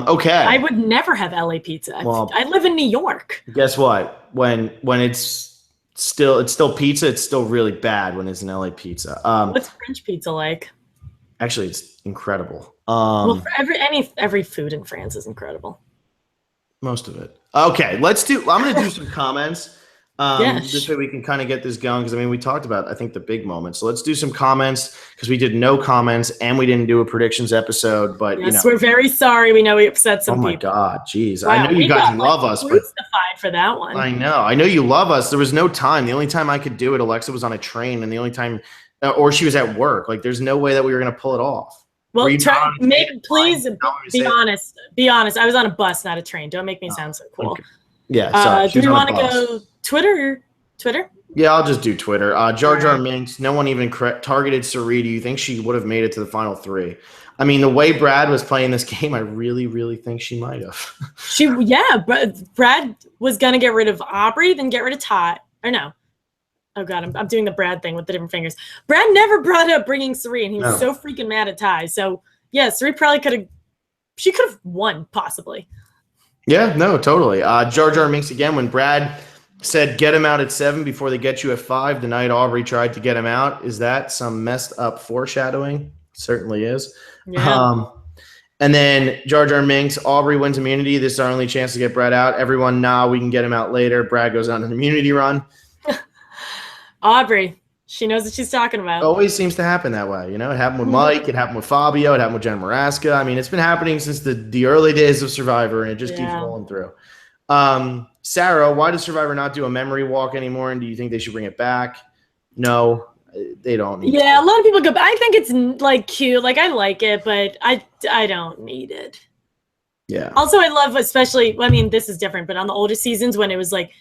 Okay. I would never have LA pizza. Well, I live in New York. Guess what? When it's still pizza, it's still really bad when it's an LA pizza. What's French pizza like? Actually, it's incredible. Well, for every food in France is incredible. Most of it. Okay, I'm going to do some comments. This way we can kind of get this going, because we talked about, I think, the big moments. So let's do some comments, because we did no comments and we didn't do a predictions episode. But yes, we're very sorry. We know we upset some people. Oh my God, geez! Wow, I know you guys love us, but for that one. I know you love us. There was no time. The only time I could do it, Alexa was on a train, and the only time, or she was at work. Like, there's no way that we were going to pull it off. Well, please be honest. Be honest. I was on a bus, not a train. Don't make me sound so cool. Okay. Yeah. Sorry. Do you want to go Twitter? Yeah, I'll just do Twitter. Jar Jar Minks. No one even targeted Sari. Do you think she would have made it to the final three? I mean, the way Brad was playing this game, I really, really think she might have. Brad was gonna get rid of Aubrey, then get rid of Todd. Or no. Oh God, I'm doing the Brad thing with the different fingers. Brad never brought up bringing Sari, and he was so freaking mad at Ty. So yeah, Sari probably could have won, possibly. Yeah, no, totally. Jar Jar Minks again. When Brad said get him out at 7 before they get you at 5, the night Aubrey tried to get him out. Is that some messed up foreshadowing? Certainly is. Yeah. And then Jar Jar Minks, Aubrey wins immunity. This is our only chance to get Brad out. Everyone, we can get him out later. Brad goes on an immunity run. Aubrey, she knows what she's talking about. It always seems to happen that way. It happened with Mike. It happened with Fabio. It happened with Jenna Maraska. I mean, it's been happening since the early days of Survivor, and it just keeps rolling through. Sarah, why does Survivor not do a memory walk anymore, and do you think they should bring it back? No. They don't need Yeah, a lot of people go, I think it's like cute. Like I like it, but I don't need it. Yeah. Also, I love, especially, I mean, this is different, but on the older seasons when it was like,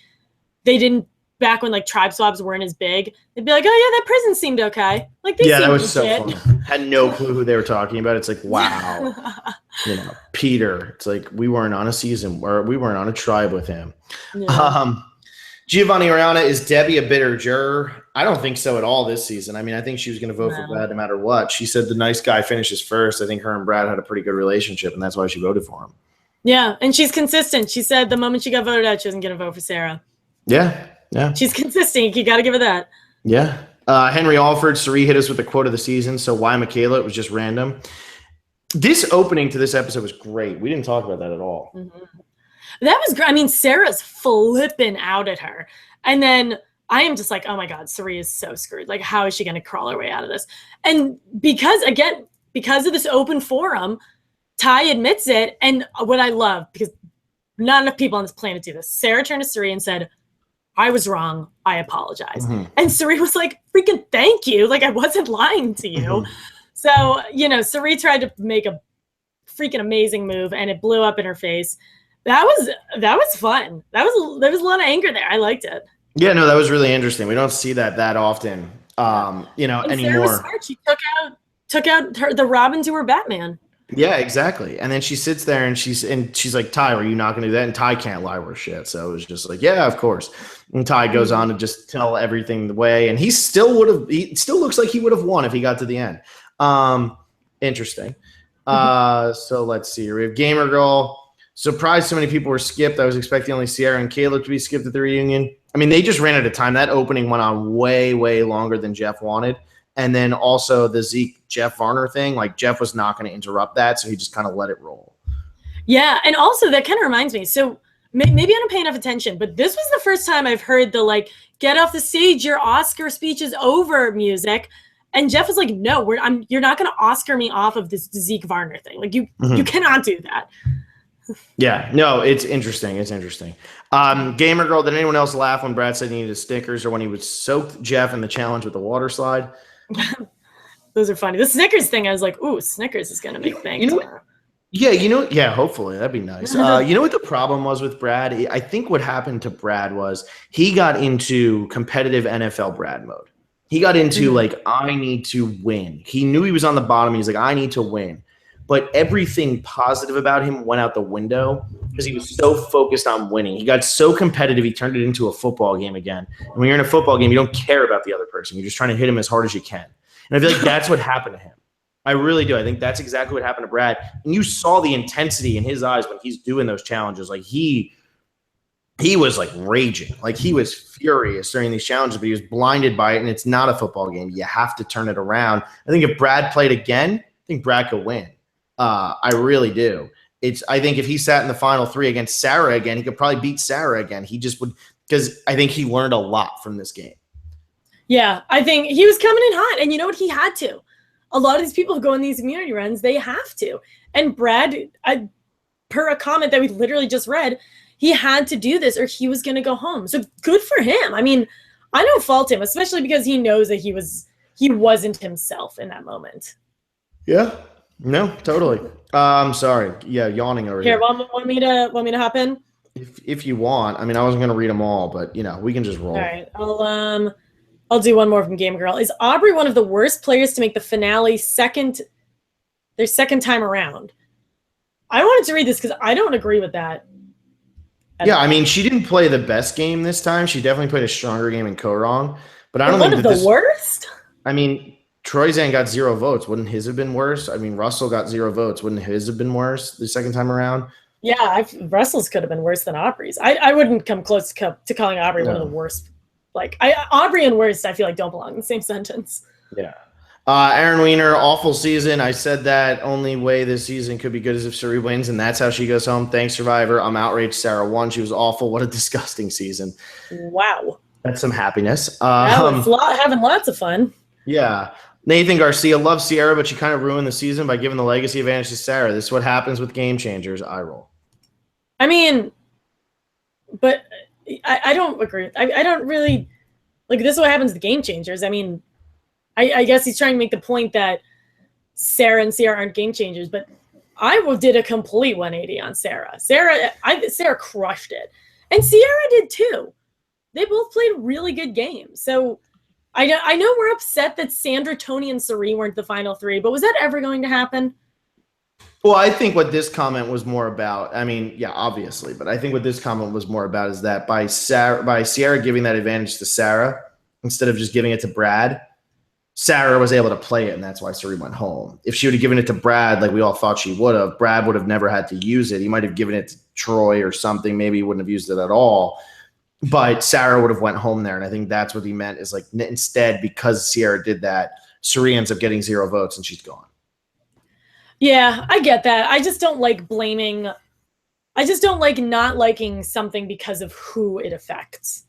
they didn't, back when like tribe swaps weren't as big, they'd be like, oh yeah, that prison seemed okay. Like they Yeah, that seemed was so legit. fun. Had no clue who they were talking about. It's like, wow. Peter. It's like we weren't on a season where we weren't on a tribe with him. Yeah. Giovanni Orana, is Debbie a bitter juror? I don't think so at all this season. I mean, I think she was going to vote for Brad no matter what. She said the nice guy finishes first. I think her and Brad had a pretty good relationship, and that's why she voted for him. Yeah, and she's consistent. She said the moment she got voted out, she wasn't going to vote for Sarah. Yeah. She's consistent. You got to give her that. Yeah. Henry Alford, Sari hit us with the quote of the season. So why Michaela? It was just random. This opening to this episode was great. We didn't talk about that at all. Mm-hmm. That was great. I mean, Sarah's flipping out at her. And then I am just like, oh my God, Sari is so screwed. Like, how is she going to crawl her way out of this? And because of this open forum, Ty admits it. And what I love, because not enough people on this planet do this, Sarah turned to Sari and said, I was wrong. I apologize. Mm-hmm. And Sari was like, freaking thank you. Like, I wasn't lying to you. Mm-hmm. So, Sari tried to make a freaking amazing move and it blew up in her face. That was fun. There was a lot of anger there. I liked it. Yeah, no, that was really interesting. We don't see that often, and anymore. Sarah was smart. She took out the Robin to her Batman. Yeah, exactly. And then she sits there and she's like, Ty, are you not going to do that? And Ty can't lie worth shit. So it was just like, yeah, of course. And Ty goes on to just tell everything the way, and he still looks like he would have won if he got to the end. Interesting. So let's see. We have Gamer Girl. Surprised so many people were skipped. I was expecting only Sierra and Caleb to be skipped at the reunion. I mean, they just ran out of time. That opening went on way, way longer than Jeff wanted. And then also the Zeke-Jeff Varner thing, like Jeff was not going to interrupt that, so he just kind of let it roll. Yeah, and also that kind of reminds me. So maybe I don't pay enough attention, but this was the first time I've heard the like, get off the stage, your Oscar speech is over music. And Jeff was like, no, you're not going to Oscar me off of this Zeke Varner thing. Like you cannot do that. Yeah, no, it's interesting. It's interesting. Gamer Girl, did anyone else laugh when Brad said he needed Snickers or when he would soak Jeff in the challenge with the water slide? Those are funny. The Snickers thing, I was like, ooh, Snickers is going to make things. Yeah, hopefully. That'd be nice. You know what the problem was with Brad? I think what happened to Brad was he got into competitive NFL Brad mode. He got into like, I need to win. He knew he was on the bottom. He's like, I need to win. But everything positive about him went out the window because he was so focused on winning. He got so competitive, he turned it into a football game again. And when you're in a football game, you don't care about the other person. You're just trying to hit him as hard as you can. And I feel like that's what happened to him. I really do. I think that's exactly what happened to Brad. And you saw the intensity in his eyes when he's doing those challenges. Like he was like raging. Like he was furious during these challenges, but he was blinded by it. And it's not a football game. You have to turn it around. I think if Brad played again, I think Brad could win. I really do. I think if he sat in the final three against Sarah again, he could probably beat Sarah again. He just would, because I think he learned a lot from this game. Yeah, I think he was coming in hot, and you know what? He had to. A lot of these people who go on these immunity runs, they have to. And Brad, per a comment that we literally just read, he had to do this or he was going to go home. So good for him. I mean, I don't fault him, especially because he knows that he wasn't himself in that moment. Yeah. No, totally. I'm sorry. Yeah, yawning over here. Want me to hop in? If you want. I mean, I wasn't going to read them all, but we can just roll. All right. I'll do one more from Game Girl. Is Aubrey one of the worst players to make the finale their second time around? I wanted to read this because I don't agree with that. Yeah, I mean, she didn't play the best game this time. She definitely played a stronger game in Ko-Rong. But I don't think one of the worst? I mean, Troyzan got 0 votes. Wouldn't his have been worse? I mean, Russell got 0 votes. Wouldn't his have been worse the second time around? Yeah, Russell's could have been worse than Aubrey's. I wouldn't come close to calling Aubrey one of the worst. Like, Aubrey and worst, I feel like don't belong in the same sentence. Yeah. Aaron Weiner, awful season. I said that only way this season could be good is if Sari wins, and that's how she goes home. Thanks, Survivor. I'm outraged Sarah won. She was awful. What a disgusting season. Wow. That's some happiness. Having lots of fun. Yeah. Nathan Garcia loves Sierra, but she kind of ruined the season by giving the legacy advantage to Sarah. This is what happens with game changers. I roll. I mean, but I don't agree. I don't really – like, this is what happens to game changers. I mean, I guess he's trying to make the point that Sarah and Sierra aren't game changers, but I did a complete 180 on Sarah. Sarah crushed it. And Sierra did too. They both played really good games. So I know we're upset that Sandra, Tony, and Cirie weren't the final three, but was that ever going to happen? Well, I think what this comment was more about, I mean, yeah, obviously, but I think what this comment was more about is that by Sierra giving that advantage to Sarah, instead of just giving it to Brad, Sarah was able to play it, and that's why Cirie went home. If she would have given it to Brad, like we all thought she would have, Brad would have never had to use it. He might have given it to Troy or something. Maybe he wouldn't have used it at all. But Sarah would have went home there, and I think that's what he meant is like instead, because Sierra did that, Cirie ends up getting 0 votes, and she's gone. Yeah, I get that. I just don't like blaming. I just don't like not liking something because of who it affects.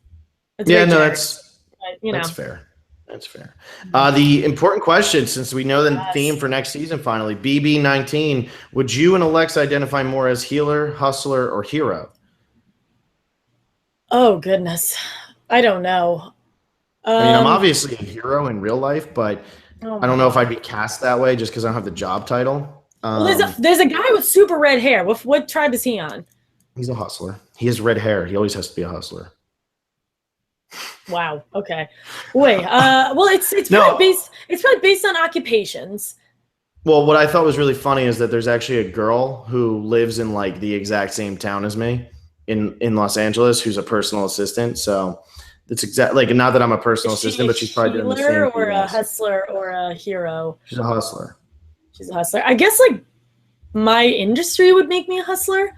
That's fair. That's fair. The important question, since we know the theme for next season finally, BB19, would you and Alexa identify more as healer, hustler, or hero? Oh, goodness. I don't know. I mean, I'm obviously a hero in real life, but I don't know if I'd be cast that way just because I don't have the job title. Well, there's a guy with super red hair. What tribe is he on? He's a hustler. He has red hair. He always has to be a hustler. Wow. Okay. Wait. Well, it's probably based on occupations. Well, what I thought was really funny is that there's actually a girl who lives in like the exact same town as me in Los Angeles, who's a personal assistant. So it's like not that I'm a personal assistant, but she's probably doing the same. Or a hustler or a hero. She's a hustler. She's a hustler. I guess like my industry would make me a hustler,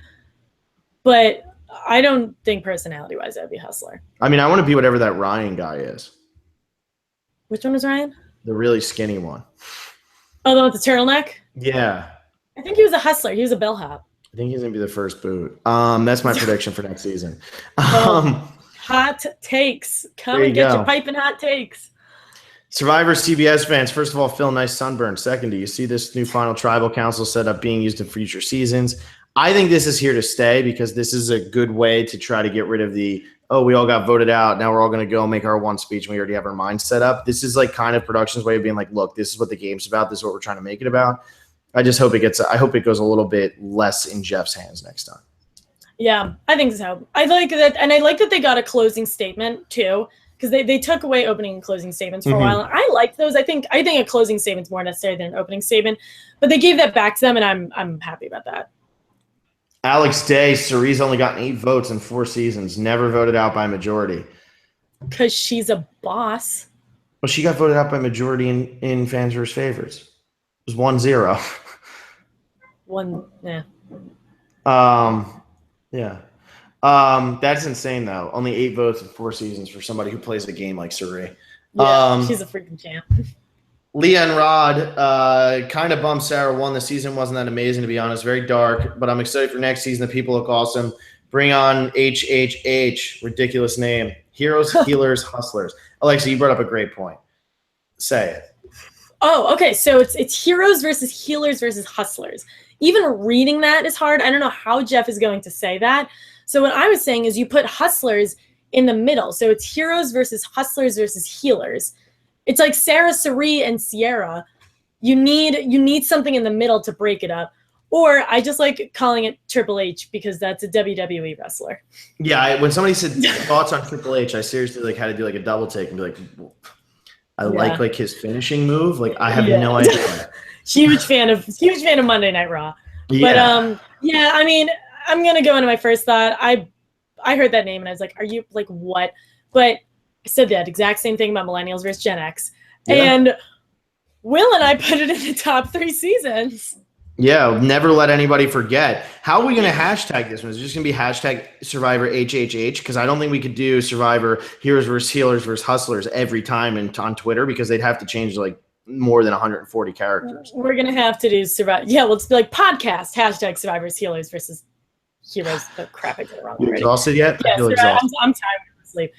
but I don't think personality-wise I'd be a hustler. I mean, I want to be whatever that Ryan guy is. Which one is Ryan? The really skinny one. Oh, the one with the turtleneck? Yeah. I think he was a hustler. He was a bellhop. I think he's going to be the first boot. That's my prediction for next season. Hot takes. Come and get your piping hot takes. Survivor CBS fans, first of all, Phil, nice sunburn. Second, do you see this new final tribal council setup being used in future seasons? I think this is here to stay because this is a good way to try to get rid of we all got voted out. Now we're all going to go make our one speech and we already have our mind set up. This is like kind of production's way of being like, look, this is what the game's about. This is what we're trying to make it about. I hope it goes a little bit less in Jeff's hands next time. Yeah, I think so. I like that. And I like that they got a closing statement too, because they took away opening and closing statements for a while. And I like those. I think a closing statement's more necessary than an opening statement, but they gave that back to them, and I'm happy about that. Alex Day, Cirie's only gotten 8 votes in 4 seasons, never voted out by majority. Because she's a boss. Well, she got voted out by majority in fans versus favorites. It was 1-0. Yeah. That's insane though. Only 8 votes in 4 seasons for somebody who plays a game like Cirie. Yeah, she's a freaking champ. Leah and Rod kind of bummed Sarah won. The season wasn't that amazing, to be honest. Very dark, but I'm excited for next season. The people look awesome. Bring on HHH. Ridiculous name. Heroes, healers, hustlers. Alexa, you brought up a great point. Say it. Oh, okay. So it's heroes versus healers versus hustlers. Even reading that is hard. I don't know how Jeff is going to say that. So what I was saying is you put hustlers in the middle. So it's heroes versus hustlers versus healers. It's like Sarah, Cirie, and Sierra. You need something in the middle to break it up. Or I just like calling it Triple H because that's a WWE wrestler. Yeah, when somebody said thoughts on Triple H, I seriously had to do a double take and be like, I like his finishing move. I have no idea. Huge fan of Monday Night Raw. Yeah. But I mean, I'm gonna go into my first thought. I heard that name and I was like, are you like what? But I said that exact same thing about Millennials versus Gen X. Yeah. And Will and I put it in the top 3 seasons. Yeah, never let anybody forget. How are we going to hashtag this one? Is it just going to be hashtag Survivor HHH? Because I don't think we could do Survivor Heroes versus Healers versus Hustlers every time on Twitter because they'd have to change more than 140 characters. We're going to have to do Survivor. Yeah, let's be like podcast, hashtag Survivors Healers versus Heroes. Oh, crap, I got it wrong already. You exhausted yet? Yeah, I'm tired of sleep.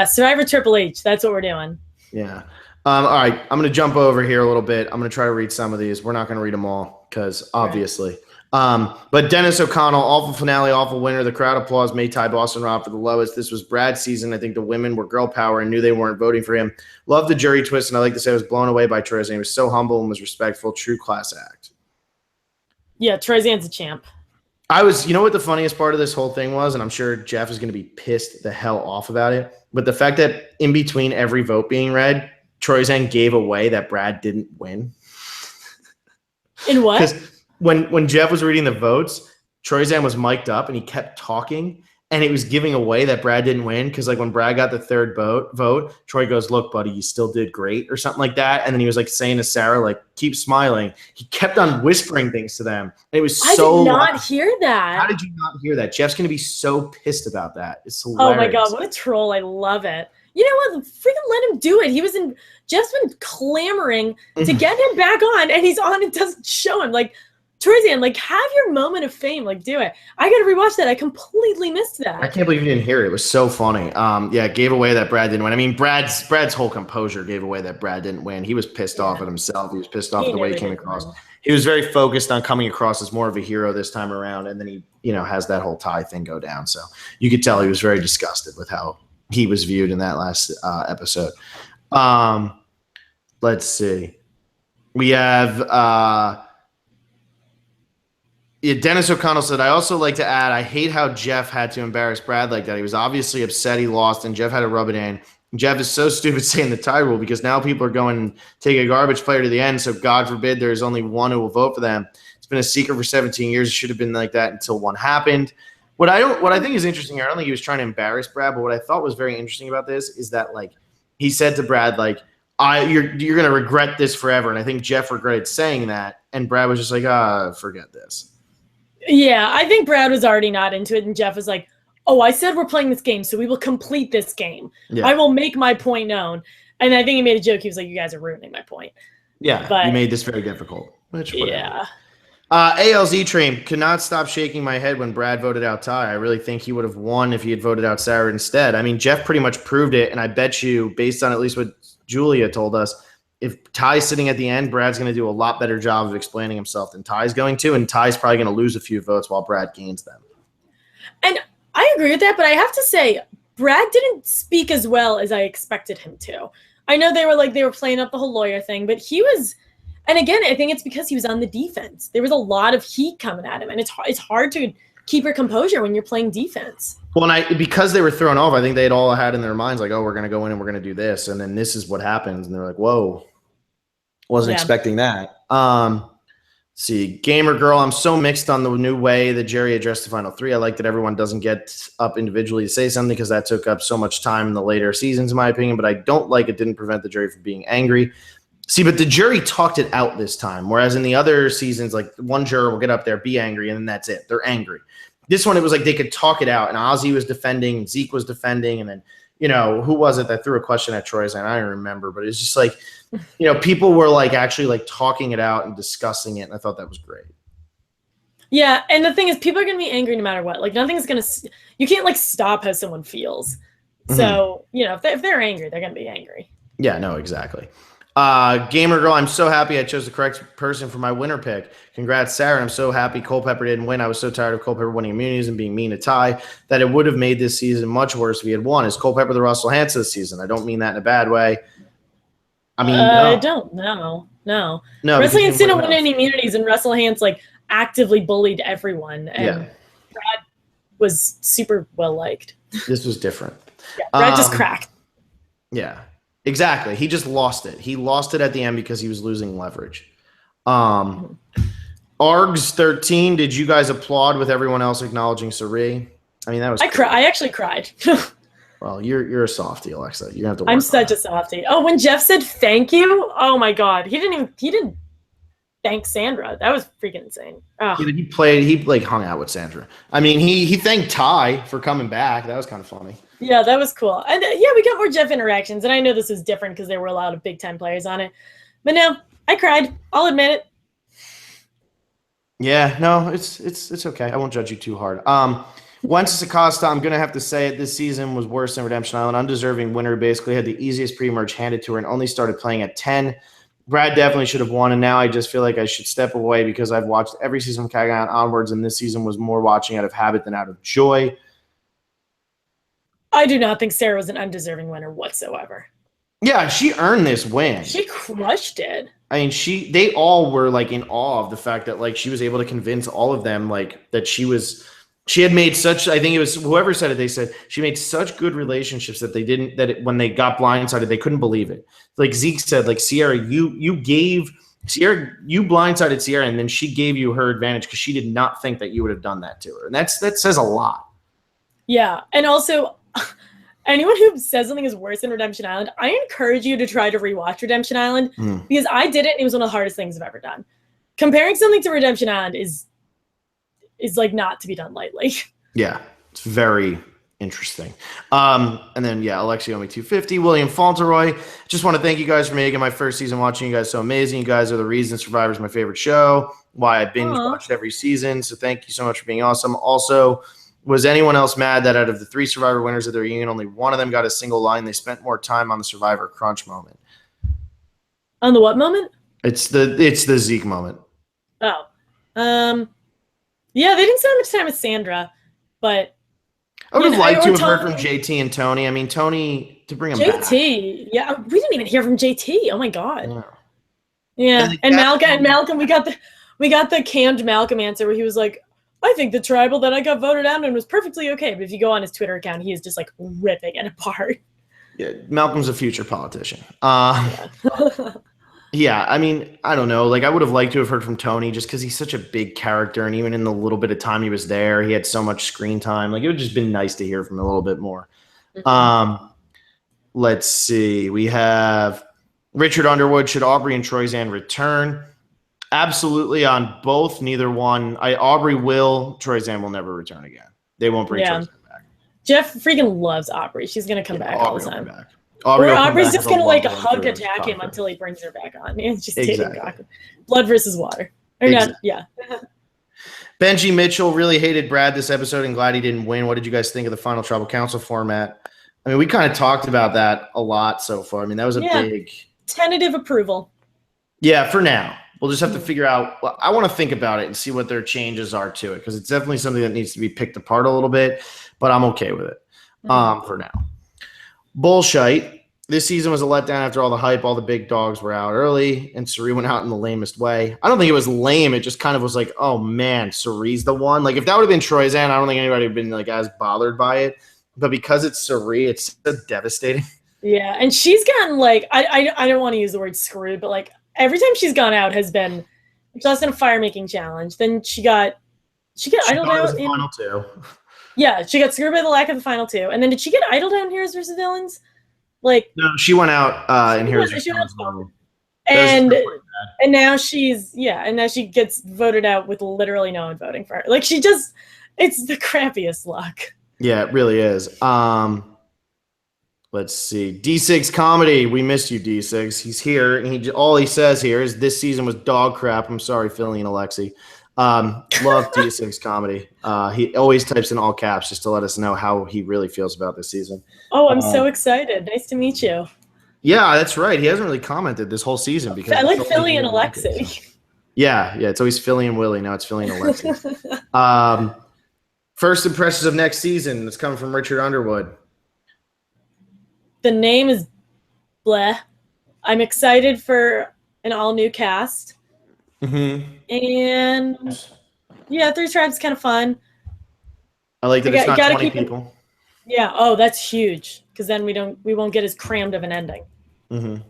Survivor Triple H. That's what we're doing. Yeah. All right. I'm going to jump over here a little bit. I'm going to try to read some of these. We're not going to read them all because obviously. But Dennis O'Connell, awful finale, awful winner. The crowd applause may tie Boston Rob for the lowest. This was Brad's season. I think the women were girl power and knew they weren't voting for him. Loved the jury twist, and I like to say I was blown away by Troy. He was so humble and was respectful. True class act. Yeah, Troyzan's a champ. You know what the funniest part of this whole thing was, and I'm sure Jeff is going to be pissed the hell off about it, but the fact that in between every vote being read, Troyzan gave away that Brad didn't win. In what? Because when Jeff was reading the votes, Troyzan was mic'd up and he kept talking, and it was giving away that Brad didn't win because, like, when Brad got the third vote, Troy goes, "Look, buddy, you still did great," or something like that. And then he was like saying to Sarah, like, "Keep smiling." He kept on whispering things to them. And it was so. I did not hear that. How did you not hear that? Jeff's gonna be so pissed about that. It's hilarious. Oh my god, what a troll! I love it. You know what? Freaking let him do it. Jeff's been clamoring to get him back on, and he's on and doesn't show him. Like, Troyzan, like, have your moment of fame. Like, do it. I got to rewatch that. I completely missed that. I can't believe you didn't hear it. It was so funny. Yeah, gave away that Brad didn't win. I mean, Brad's whole composure gave away that Brad didn't win. He was pissed off at himself. He was pissed off at the way he came across. He was very focused on coming across as more of a hero this time around, and then he, has that whole tie thing go down. So you could tell he was very disgusted with how he was viewed in that last episode. Let's see. We have Dennis O'Connell said, "I also like to add, I hate how Jeff had to embarrass Brad like that. He was obviously upset he lost, and Jeff had to rub it in. Jeff is so stupid saying the tie rule because now people are going and take a garbage player to the end, so God forbid there's only one who will vote for them. It's been a secret for 17 years. It should have been like that until one happened." What I think is interesting here, I don't think he was trying to embarrass Brad, but what I thought was very interesting about this is that, like, he said to Brad, like, you're going to regret this forever. And I think Jeff regretted saying that, and Brad was just like, forget this. Yeah, I think Brad was already not into it, and Jeff was like, "Oh, I said we're playing this game, so we will complete this game. Yeah. I will make my point known." And I think he made a joke. He was like, "You guys are ruining my point." Yeah, but you made this very difficult. Yeah. ALZ Train could not stop shaking my head when Brad voted out Ty. I really think he would have won if he had voted out Sarah instead. I mean, Jeff pretty much proved it, and I bet you, based on at least what Julia told us, if Ty's sitting at the end, Brad's going to do a lot better job of explaining himself than Ty's going to, and Ty's probably going to lose a few votes while Brad gains them. And I agree with that, but I have to say, Brad didn't speak as well as I expected him to. I know they were playing up the whole lawyer thing, but he was, and again, I think it's because he was on the defense. There was a lot of heat coming at him, and it's hard to keep your composure when you're playing defense. Well, and because they were thrown off, I think they'd all had in their minds, like, oh, we're going to go in and we're going to do this, and then this is what happens, and they're like, whoa, wasn't expecting that. See, Gamer Girl, I'm so mixed on the new way that Jerry addressed the final three. I like that everyone doesn't get up individually to say something because that took up so much time in the later seasons, in my opinion, but I don't like it didn't prevent the jury from being angry. See, but the jury talked it out this time, whereas in the other seasons, like, one juror will get up there, be angry, and then that's it. They're angry. This one, it was like they could talk it out, and Ozzy was defending, Zeke was defending, and then, who was it that threw a question at Troy's? And I don't remember, but it's just like, people were like actually like talking it out and discussing it, and I thought that was great. Yeah, and the thing is, people are going to be angry no matter what. Like, nothing's going to – you can't, like, stop how someone feels. So, if they're angry, they're going to be angry. Yeah, no, exactly. Gamer Girl, I'm so happy I chose the correct person for my winner pick. Congrats, Sarah. I'm so happy Culpepper didn't win. I was so tired of Culpepper winning immunities and being mean to Ty that it would have made this season much worse if he had won. Is Culpepper the Russell Hanson this season? I don't mean that in a bad way. I mean, no. I don't know. No. Russell Hanson didn't win any immunities, and Russell Hanson, like, actively bullied everyone. And Brad was super well liked. This was different. Yeah, Brad just cracked. Yeah. Exactly. He just lost it. He lost it at the end because he was losing leverage. Args 13, did you guys applaud with everyone else acknowledging Sari? I mean, that was I actually cried. Well, you're a softie, Alexa. You have to work I'm such a softie. Oh, when Jeff said thank you, oh my God. He didn't thank Sandra. That was freaking insane. Oh. He like hung out with Sandra. I mean, he thanked Ty for coming back. That was kind of funny. Yeah, that was cool. And we got more Jeff interactions. And I know this is different because there were a lot of big time players on it. But no, I cried. I'll admit it. Yeah, no, it's okay. I won't judge you too hard. Wences Acosta, I'm gonna have to say it. This season was worse than Redemption Island. Undeserving winner, basically had the easiest pre-merge handed to her and only started playing at 10. Brad definitely should have won, and now I just feel like I should step away because I've watched every season from Kagan onwards, and this season was more watching out of habit than out of joy. I do not think Sarah was an undeserving winner whatsoever. Yeah, she earned this win. She crushed it. I mean, they all were like in awe of the fact that like she was able to convince all of them like that she had made such, I think it was whoever said it, they said she made such good relationships that when they got blindsided, they couldn't believe it. Like Zeke said, like Sierra, you blindsided Sierra, and then she gave you her advantage because she did not think that you would have done that to her. And that says a lot. Yeah. And also, anyone who says something is worse than Redemption Island, I encourage you to try to rewatch Redemption Island because I did it and it was one of the hardest things I've ever done. Comparing something to Redemption Island is like not to be done lightly. Yeah, it's very interesting. And then Alexi owe me $250. William Fauntleroy. Just want to thank you guys for making my first season watching you guys so amazing. You guys are the reason Survivor's my favorite show. Why I binge watched every season. So thank you so much for being awesome. Also, was anyone else mad that out of the 3 Survivor winners of their reunion, only one of them got a single line? They spent more time on the Survivor crunch moment. On the what moment? It's the Zeke moment. Oh. Yeah, they didn't spend much time with Sandra, but I would have liked to have heard from JT and Tony. I mean, Tony, to bring him back. JT, yeah, we didn't even hear from JT. Oh my god. Yeah, and Malcolm, we got the canned Malcolm answer where he was like, I think the tribal that I got voted out in was perfectly okay. But if you go on his Twitter account, he is just like ripping it apart. Yeah, Malcolm's a future politician. Yeah, I mean, I don't know. Like, I would have liked to have heard from Tony just because he's such a big character. And even in the little bit of time he was there, he had so much screen time. Like, it would just been nice to hear from him a little bit more. Let's see. We have Richard Underwood. Should Aubrey and Troyzan return? Absolutely on both. Neither one. Aubrey will. Troyzan will never return again. They won't bring Troyzan back. Jeff freaking loves Aubrey. She's going to come back all the time. Aubrey's just going to like hug attack him until he brings her back on. And just taking blood versus water. Or not, yeah. Benji Mitchell really hated Brad this episode and glad he didn't win. What did you guys think of the final tribal council format? I mean, we kind of talked about that a lot so far. I mean, that was a big tentative approval. Yeah, for now. We'll just have to figure out. Well, I want to think about it and see what their changes are to it because it's definitely something that needs to be picked apart a little bit. But I'm okay with it for now. Bullshite. This season was a letdown after all the hype. All the big dogs were out early, and Suri went out in the lamest way. I don't think it was lame. It just kind of was like, oh man, Suri's the one. Like if that would have been Troyzan, I don't think anybody would have been like as bothered by it. But because it's Suri, it's so devastating. Yeah, and she's gotten like I don't want to use the word screwed, but like every time she's gone out has been just in a fire making challenge. Then she got idled out in final 2. Yeah, she got screwed by the lack of the final 2. And then did she get idled out in Heroes versus Villains? Like no, she went out in Heroes versus Villains. And now and now she gets voted out with literally no one voting for her. Like it's the crappiest luck. Yeah, it really is. Let's see. D6 comedy. We missed you, D6. He's here, and all he says here is this season was dog crap. I'm sorry, Philly and Alexi. Love D6 comedy. He always types in all caps just to let us know how he really feels about this season. Oh, I'm so excited. Nice to meet you. Yeah, that's right. He hasn't really commented this whole season because I like Philly and Alexi. Yeah, it's always Philly and Willie. Now it's Philly and Alexi. First impressions of next season. It's coming from Richard Underwood. The name is bleh. I'm excited for an all-new cast. Mm-hmm. And yeah, 3 Tribes is kind of fun. I like that it's not 20 people. Yeah. Oh, that's huge because then we won't get as crammed of an ending. Mm-hmm.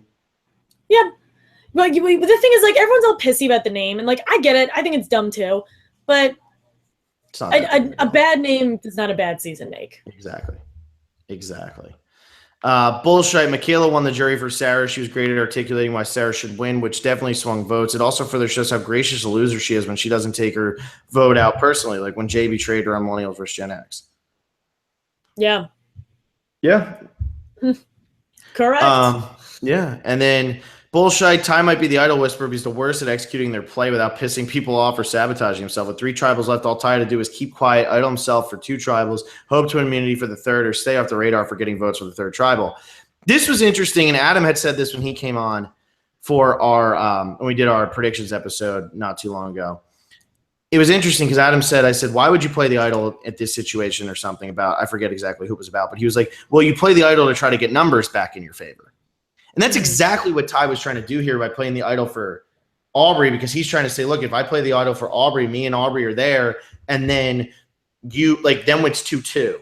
Yeah. But the thing is, like, everyone's all pissy about the name, and like, I get it. I think it's dumb too, but a bad name does not a bad season make. Exactly. Bullshit. Michaela won the jury for Sarah. She was great at articulating why Sarah should win, which definitely swung votes. It also further shows how gracious a loser she is when she doesn't take her vote out personally, like when Jay betrayed her on Millennials vs. Gen X. Yeah. Correct. Yeah. And then Bullshit. Ty might be the idol whisperer, but he's the worst at executing their play without pissing people off or sabotaging himself. With 3 tribals left, all Ty had to do is keep quiet, idle himself for 2 tribals, hope to win immunity for the 3rd, or stay off the radar for getting votes for the 3rd tribal. This was interesting, and Adam had said this when he came on. for our when we did our predictions episode not too long ago. It was interesting because Adam said, I said, why would you play the idol at this situation or something about, I forget exactly who it was about, but he was like, well, you play the idol to try to get numbers back in your favor. And that's exactly what Ty was trying to do here by playing the idol for Aubrey, because he's trying to say, look, if I play the idol for Aubrey, me and Aubrey are there, and then you like then it's 2-2.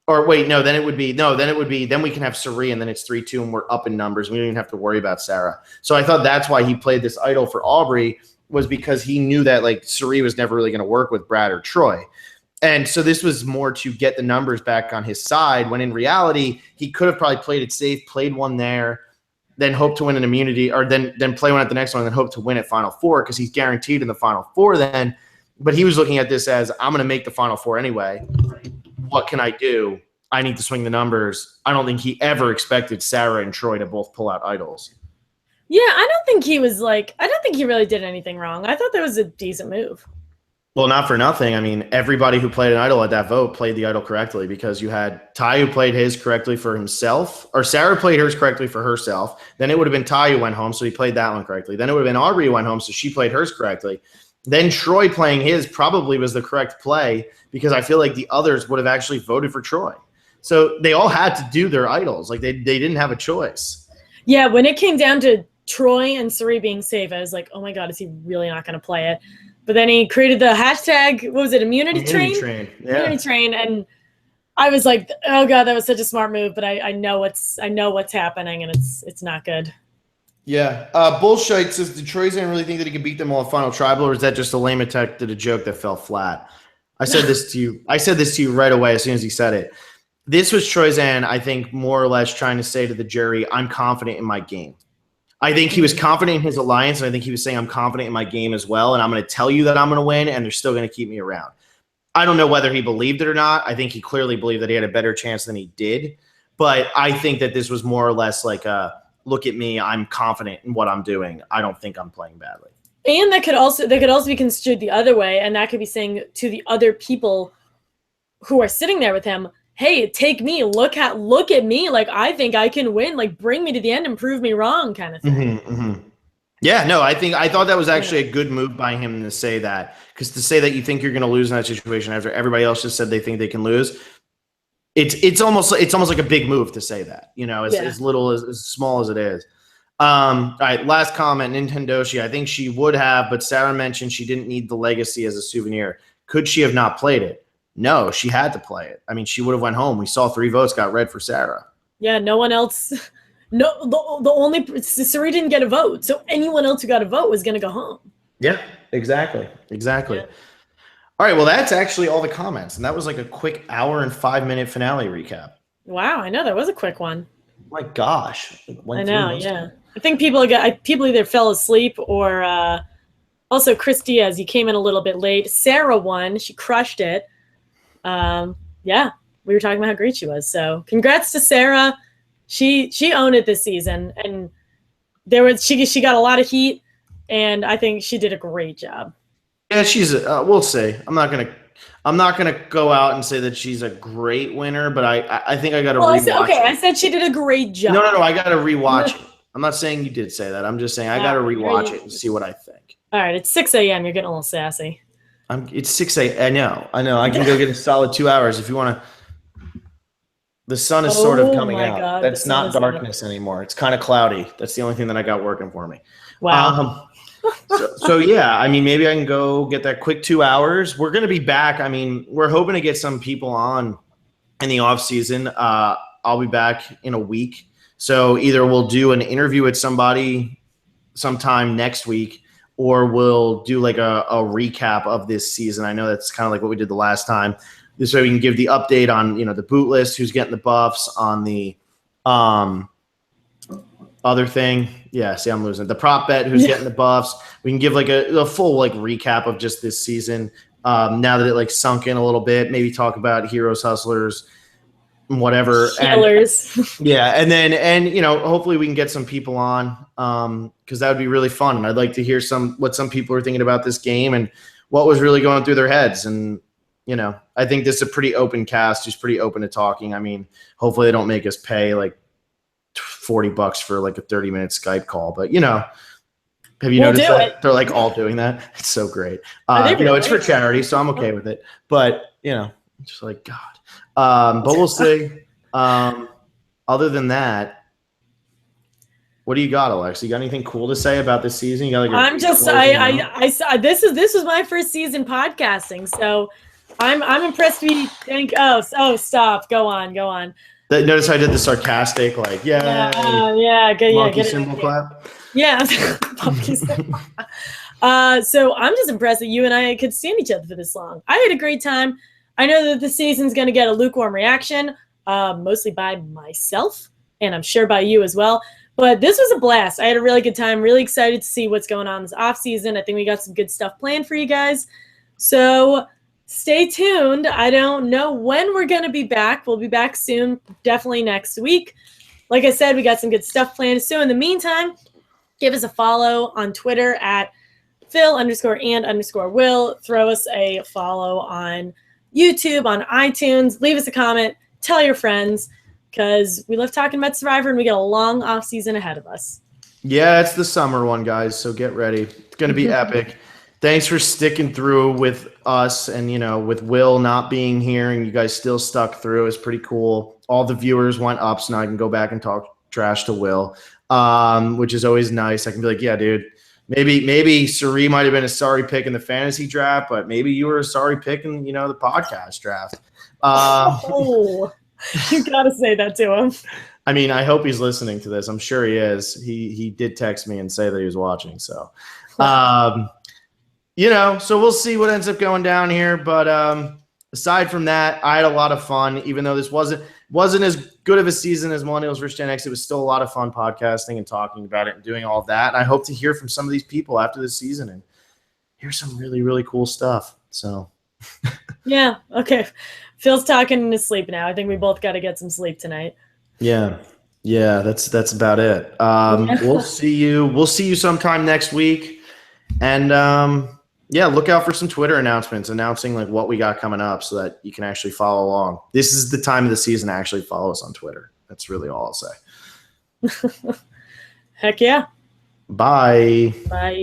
Or wait, no, then we can have Sari, and then it's 3-2, and we're up in numbers. We don't even have to worry about Sarah. So I thought that's why he played this idol for Aubrey, was because he knew that like Sari was never really going to work with Brad or Troy. And so this was more to get the numbers back on his side, when in reality, he could have probably played it safe, played one there, then hope to win an immunity, or then play one at the next one, and then hope to win at Final Four, because he's guaranteed in the Final Four then. But he was looking at this as, I'm going to make the Final Four anyway. What can I do? I need to swing the numbers. I don't think he ever expected Sarah and Troy to both pull out idols. Yeah, I don't think he really did anything wrong. I thought that was a decent move. Well, not for nothing. I mean, everybody who played an idol at that vote played the idol correctly, because you had Ty who played his correctly for himself, or Sarah played hers correctly for herself. Then it would have been Ty who went home, so he played that one correctly. Then it would have been Aubrey who went home, so she played hers correctly. Then Troy playing his probably was the correct play, because I feel like the others would have actually voted for Troy. So they all had to do their idols. Like they didn't have a choice. Yeah, when it came down to Troy and Sari being safe, I was like, oh my God, is he really not going to play it? But then he created the hashtag, what was it, immunity train? Yeah. Immunity train. And I was like, oh God, that was such a smart move, but I know what's happening, and it's not good. Yeah. Bullshit says, did Troyzan really think that he could beat them all at Final Tribal, or is that just a lame attack to the joke that fell flat? I said this to you right away as soon as he said it. This was Troyzan, I think, more or less trying to say to the jury, I'm confident in my game. I think he was confident in his alliance, and I think he was saying, I'm confident in my game as well, and I'm going to tell you that I'm going to win, and they're still going to keep me around. I don't know whether he believed it or not. I think he clearly believed that he had a better chance than he did, but I think that this was more or less like a, look at me, I'm confident in what I'm doing. I don't think I'm playing badly. And that could also be construed the other way, and that could be saying to the other people who are sitting there with him, hey, take me, look at me, like I think I can win, like bring me to the end and prove me wrong, kind of thing. Mm-hmm, mm-hmm. Yeah, no, I thought that was actually a good move by him to say that, because to say that you think you're going to lose in that situation after everybody else just said they think they can lose, it's almost like a big move to say that, as little as small as it is. All right, last comment, Nintendoshi. I think she would have, but Sarah mentioned she didn't need the legacy as a souvenir. Could she have not played it? No, she had to play it. I mean, she would have went home. We saw 3 votes got read for Sarah. Yeah, no one else. No, the only Sari didn't get a vote, so anyone else who got a vote was going to go home. Yeah, exactly. Yeah. All right, well, that's actually all the comments, and that was like a quick hour and 5-minute finale recap. Wow, I know that was a quick one. My gosh, I know. Yeah, I think people either fell asleep or also Chris Diaz. He came in a little bit late. Sarah won. She crushed it. Yeah, we were talking about how great she was. So congrats to Sarah. She owned it this season, and she got a lot of heat, and I think she did a great job. Yeah, she's we'll see. I'm not gonna go out and say that she's a great winner, but I think I got to rewatch it. I said she did a great job. No, I got to rewatch it. I'm not saying you did say that. I'm just saying I got to rewatch it and see what I think. All right, it's 6 a.m. You're getting a little sassy. It's 6 a.m. I know. I can go get a solid 2 hours if you want to. The sun is sort of coming out. God, that's not darkness anymore. It's kind of cloudy. That's the only thing that I got working for me. Wow. So yeah, I mean, maybe I can go get that quick 2 hours. We're going to be back. I mean, we're hoping to get some people on in the off season. I'll be back in a week. So either we'll do an interview with somebody sometime next week, or we'll do like a recap of this season. I know that's kind of like what we did the last time. This way we can give the update on, the boot list, who's getting the buffs, on the other thing. Yeah, see, I'm losing. The prop bet, who's getting the buffs. We can give like a full like recap of just this season. Now that it like sunk in a little bit, maybe talk about heroes, hustlers, whatever. Healers. And then hopefully we can get some people on because that would be really fun. And I'd like to hear what some people are thinking about this game and what was really going through their heads. And, I think this is a pretty open cast who's pretty open to talking. I mean, hopefully they don't make us pay like $40 for like a 30-minute Skype call. But have you We'll noticed do that it. they're like all doing that? It's so great. Are they It's for really? charity, so I'm okay with it. But just like God. But we'll see. Other than that, what do you got, Alexa? You got anything cool to say about this season? You got like I'm just this was my first season podcasting, so I'm impressed. Stop. Go on. Notice I did the sarcastic like monkey symbol clap. Yeah. So I'm just impressed that you and I could stand each other for this long. I had a great time. I know that the season's going to get a lukewarm reaction, mostly by myself, and I'm sure by you as well. But this was a blast. I had a really good time. Really excited to see what's going on this off season. I think we got some good stuff planned for you guys. So stay tuned. I don't know when we're going to be back. We'll be back soon, definitely next week. Like I said, we got some good stuff planned. So in the meantime, give us a follow on Twitter at Phil_and_Will. Throw us a follow on YouTube, on iTunes. Leave us a comment. Tell your friends, because we love talking about Survivor and we got a long off season ahead of us. Yeah, it's the summer one, guys. So get ready. It's going to be epic. Thanks for sticking through with us and, with Will not being here and you guys still stuck through. It's pretty cool. All the viewers went up, so now I can go back and talk trash to Will, which is always nice. I can be like, yeah, dude, maybe Suri might have been a sorry pick in the fantasy draft, but maybe you were a sorry pick in, the podcast draft. You got to say that to him. I mean, I hope he's listening to this. I'm sure he is. He did text me and say that he was watching. So, so we'll see what ends up going down here. But aside from that, I had a lot of fun, even though this wasn't as good of a season as Millennials vs. Gen X. It was still a lot of fun podcasting and talking about it and doing all of that. And I hope to hear from some of these people after this season and hear some really, really cool stuff. So, yeah. Okay. Phil's talking in his sleep now. I think we both got to get some sleep tonight. Yeah, that's about it. We'll see you sometime next week, and look out for some Twitter announcements announcing like what we got coming up, so that you can actually follow along. This is the time of the season to actually follow us on Twitter. That's really all I'll say. Heck yeah. Bye. Bye.